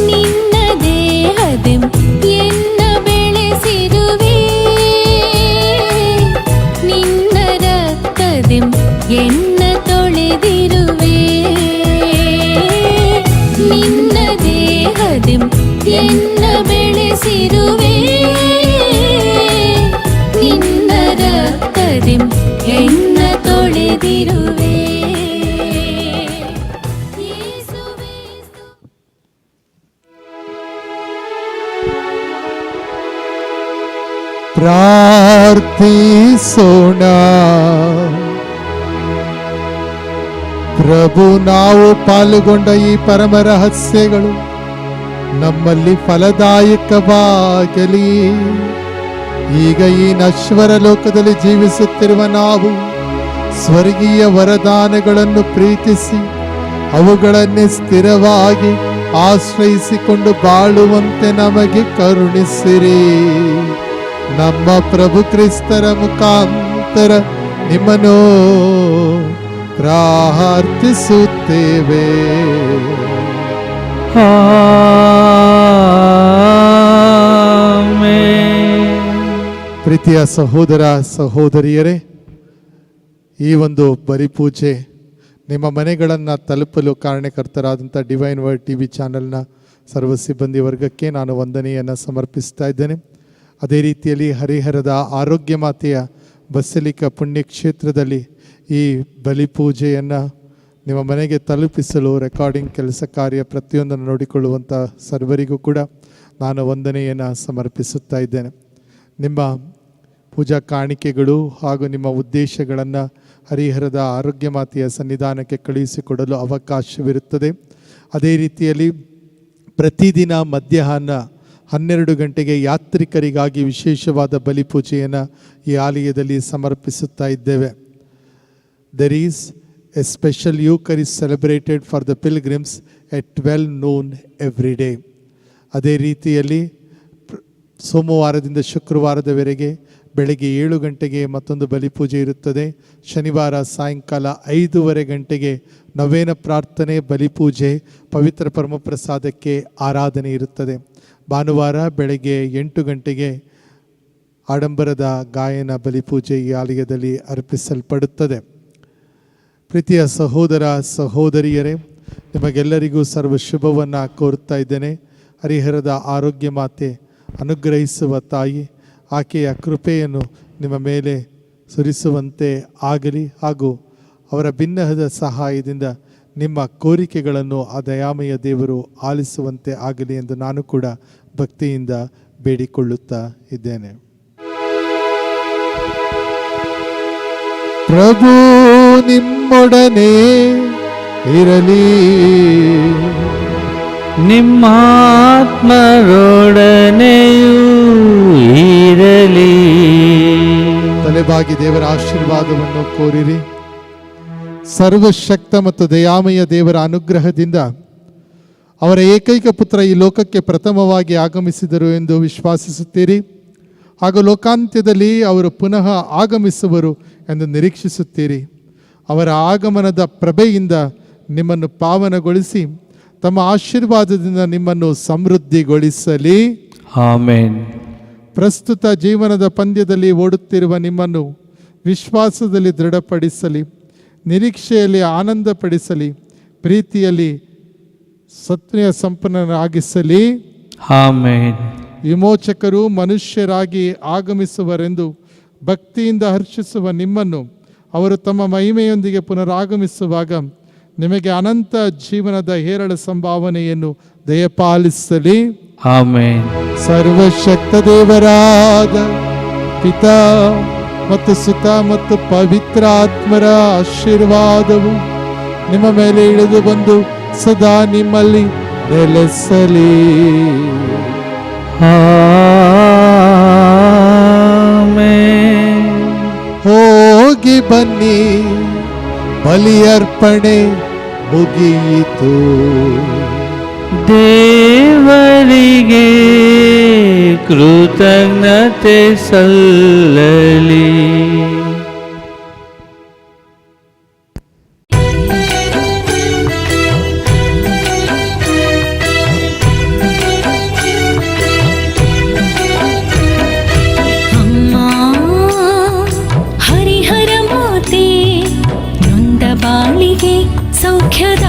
ನಿನ್ನ ದೇಹದೆಂ ಎನ್ನ ಬೆಳೆಸಿರುವೆ, ನಿನ್ನ ರಕ್ತದೆಂ ಎನ್ನ ತೊಳೆದಿರುವೆ, ನಿನ್ನ ದೇಹದೆಂ ಎನ್ನ ಬೆಳೆಸಿರುವೆ, ನಿನ್ನ ರಕ್ತದೆಂ ಎನ್ನ ತೊಳೆದಿರುವೆ. ಯೇಸುವೇ ಪ್ರಾರ್ಥಿಸೋಣ. ಪ್ರಭು, ನಾವು ಪಾಲ್ಗೊಂಡ ಈ ಪರಮ ರಹಸ್ಯಗಳು ನಮ್ಮಲ್ಲಿ ಫಲದಾಯಕವಾಗಲಿ. ಈಗ ಈ ನಶ್ವರ ಲೋಕದಲ್ಲಿ ಜೀವಿಸುತ್ತಿರುವ ನಾವು ಸ್ವರ್ಗೀಯ ವರದಾನಗಳನ್ನು ಪ್ರೀತಿಸಿ ಅವುಗಳನ್ನೇ ಸ್ಥಿರವಾಗಿ ಆಶ್ರಯಿಸಿಕೊಂಡು ಬಾಳುವಂತೆ ನಮಗೆ ಕರುಣಿಸಿರಿ. ನಮ್ಮ ಪ್ರಭು ಕ್ರಿಸ್ತರ ಮುಖಾಂತರ ನಿಮ್ಮನ್ನು ಪ್ರಾರ್ಥಿಸುತ್ತೇವೆ. ಪ್ರೀತಿಯ ಸಹೋದರ ಸಹೋದರಿಯರೇ, ಈ ಒಂದು ಬಲಿಪೂಜೆ ನಿಮ್ಮ ಮನೆಗಳನ್ನು ತಲುಪಲು ಕಾರಣಕರ್ತರಾದಂಥ ಡಿವೈನ್ ವರ್ಡ್ TV ಚಾನೆಲ್ನ ಸರ್ವ ಸಿಬ್ಬಂದಿ ವರ್ಗಕ್ಕೆ ನಾನು ವಂದನೆಯನ್ನು ಸಮರ್ಪಿಸ್ತಾ ಇದ್ದೇನೆ. ಅದೇ ರೀತಿಯಲ್ಲಿ ಹರಿಹರದ ಆರೋಗ್ಯ ಮಾತೆಯ ಬಸಲಿಕಾ ಪುಣ್ಯಕ್ಷೇತ್ರದಲ್ಲಿ ಈ ಬಲಿಪೂಜೆಯನ್ನು ನಿಮ್ಮ ಮನೆಗೆ ತಲುಪಿಸಲು ರೆಕಾರ್ಡಿಂಗ್ ಕೆಲಸ ಕಾರ್ಯ ಪ್ರತಿಯೊಂದನ್ನು ನೋಡಿಕೊಳ್ಳುವಂಥ ಸರ್ವರಿಗೂ ಕೂಡ ನಾನು ವಂದನೆಯನ್ನು ಸಮರ್ಪಿಸುತ್ತಾ ಇದ್ದೇನೆ. ನಿಮ್ಮ ಪೂಜಾ ಕಾಣಿಕೆಗಳು ಹಾಗೂ ನಿಮ್ಮ ಉದ್ದೇಶಗಳನ್ನು ಹರಿಹರದ ಆರೋಗ್ಯ ಮಾತೆಯ ಸನ್ನಿಧಾನಕ್ಕೆ ಕಳುಹಿಸಿಕೊಡಲು ಅವಕಾಶವಿರುತ್ತದೆ. ಅದೇ ರೀತಿಯಲ್ಲಿ ಪ್ರತಿದಿನ ಮಧ್ಯಾಹ್ನ 12 ಗಂಟೆಗೆ ಯಾತ್ರಿಕರಿಗಾಗಿ ವಿಶೇಷವಾದ ಬಲಿಪೂಜೆಯನ್ನು ಈ ಆಲಯದಲ್ಲಿ ಸಮರ್ಪಿಸುತ್ತಾ ಇದ್ದೇವೆ. There is a special Eucharist celebrated for the pilgrims at 12 noon every day. ಅದೇ ರೀತಿಯಲ್ಲಿ ಸೋಮವಾರದಿಂದ ಶುಕ್ರವಾರದವರೆಗೆ ಬೆಳಗ್ಗೆ 7 ಗಂಟೆಗೆ ಮತ್ತೊಂದು ಬಲಿಪೂಜೆ ಇರುತ್ತದೆ. ಶನಿವಾರ ಸಾಯಂಕಾಲ 5:15 ಗಂಟೆಗೆ ನವೇನ ಪ್ರಾರ್ಥನೆ, ಬಲಿಪೂಜೆ, ಪವಿತ್ರ ಪರಮಪ್ರಸಾದಕ್ಕೆ ಆರಾಧನೆ ಇರುತ್ತದೆ. ಭಾನುವಾರ ಬೆಳಗ್ಗೆ 8 ಗಂಟೆಗೆ ಆಡಂಬರದ ಗಾಯನ ಬಲಿಪೂಜೆ ಈ ಆಲಯದಲ್ಲಿ ಅರ್ಪಿಸಲ್ಪಡುತ್ತದೆ. ಪ್ರೀತಿಯ ಸಹೋದರ ಸಹೋದರಿಯರೇ, ನಿಮಗೆಲ್ಲರಿಗೂ ಸರ್ವ ಶುಭವನ್ನು ಕೋರುತ್ತಾ ಇದ್ದೇನೆ. ಹರಿಹರದ ಆರೋಗ್ಯ ಮಾತೆ ಅನುಗ್ರಹಿಸುವ ತಾಯಿ, ಆಕೆಯ ಕೃಪೆಯನ್ನು ನಿಮ್ಮ ಮೇಲೆ ಸುರಿಸುವಂತೆ ಆಗಲಿ ಹಾಗೂ ಅವರ ಭಿನ್ನಹದ ಸಹಾಯದಿಂದ ನಿಮ್ಮ ಕೋರಿಕೆಗಳನ್ನು ಆ ದಯಾಮಯ ದೇವರು ಆಲಿಸುವಂತೆ ಆಗಲಿ ಎಂದು ನಾನು ಕೂಡ ಭಕ್ತಿಯಿಂದ ಬೇಡಿಕೊಳ್ಳುತ್ತಾ ಇದ್ದೇನೆ. ಪ್ರಭು ನಿಮ್ಮೊಡನೆ ಇರಲಿ, ನಿಮ್ಮ ಆತ್ಮರೊಡನೆಯೂ ಇರಲಿ. ತಲೆಬಾಗಿ ದೇವರ ಆಶೀರ್ವಾದವನ್ನು ಕೋರಿರಿ. ಸರ್ವಶಕ್ತ ಮತ್ತು ದಯಾಮಯ ದೇವರ ಅನುಗ್ರಹದಿಂದ ಅವರ ಏಕೈಕ ಪುತ್ರ ಈ ಲೋಕಕ್ಕೆ ಪ್ರಥಮವಾಗಿ ಆಗಮಿಸಿದರು ಎಂದು ವಿಶ್ವಾಸಿಸುತ್ತೀರಿ ಹಾಗೂ ಲೋಕಾಂತ್ಯದಲ್ಲಿ ಅವರು ಪುನಃ ಆಗಮಿಸುವರು ಎಂದು ನಿರೀಕ್ಷಿಸುತ್ತೀರಿ. ಅವರ ಆಗಮನದ ಪ್ರಭೆಯಿಂದ ನಿಮ್ಮನ್ನು ಪಾವನಗೊಳಿಸಿ ತಮ್ಮ ಆಶೀರ್ವಾದದಿಂದ ನಿಮ್ಮನ್ನು ಸಮೃದ್ಧಿಗೊಳಿಸಲಿ. ಆಮೆನ್. ಪ್ರಸ್ತುತ ಜೀವನದ ಪಂದ್ಯದಲ್ಲಿ ಓಡುತ್ತಿರುವ ನಿಮ್ಮನ್ನು ವಿಶ್ವಾಸದಲ್ಲಿ ದೃಢಪಡಿಸಲಿ, ನಿರೀಕ್ಷೆಯಲ್ಲಿ ಆನಂದಪಡಿಸಲಿ, ಪ್ರೀತಿಯಲ್ಲಿ ಸತ್ಯ ಸಂಪನ್ನರಾಗಿಸಲಿ. ಆಮೆನ್. ವಿಮೋಚಕರು ಮನುಷ್ಯರಾಗಿ ಆಗಮಿಸುವರೆಂದು ಭಕ್ತಿಯಿಂದ ಹರ್ಷಿಸುವ ನಿಮ್ಮನ್ನು ಅವರು ತಮ್ಮ ಮಹಿಮೆಯೊಂದಿಗೆ ಪುನರಾಗಮಿಸುವಾಗ ನಿಮಗೆ ಅನಂತ ಜೀವನದ ಹೇರಳ ಸಂಭಾವನೆಯನ್ನು ದಯಪಾಲಿಸಲಿ. ಆಮೆನ್. ಸರ್ವಶಕ್ತ ದೇವರಾದ ಪಿತಾ ಮತ್ತು ಸುತ ಮತ್ತು ಪವಿತ್ರಾತ್ಮರ ಆಶೀರ್ವಾದವು ನಿಮ್ಮ ಮೇಲೆ ಇಳಿದು ಬಂದು ಸದಾ ನಿಮ್ಮಲ್ಲಿ ನೆಲೆಸಲಿ. ಆಮೆನ್. ಹೋಗಿ ಬನ್ನಿ, ಬಲಿಯರ್ಪಣೆ ಮುಗಿಯಿತು. ದೇವರಿಗೆ ಕೃತಜ್ಞತೆ ಸಲ್ಲಲಿ. ಅಮ್ಮ ಹರಿಹರ ಮಾತೆ ನೊಂದ ಬಾಳಿಗೆ ಸೌಖ್ಯದ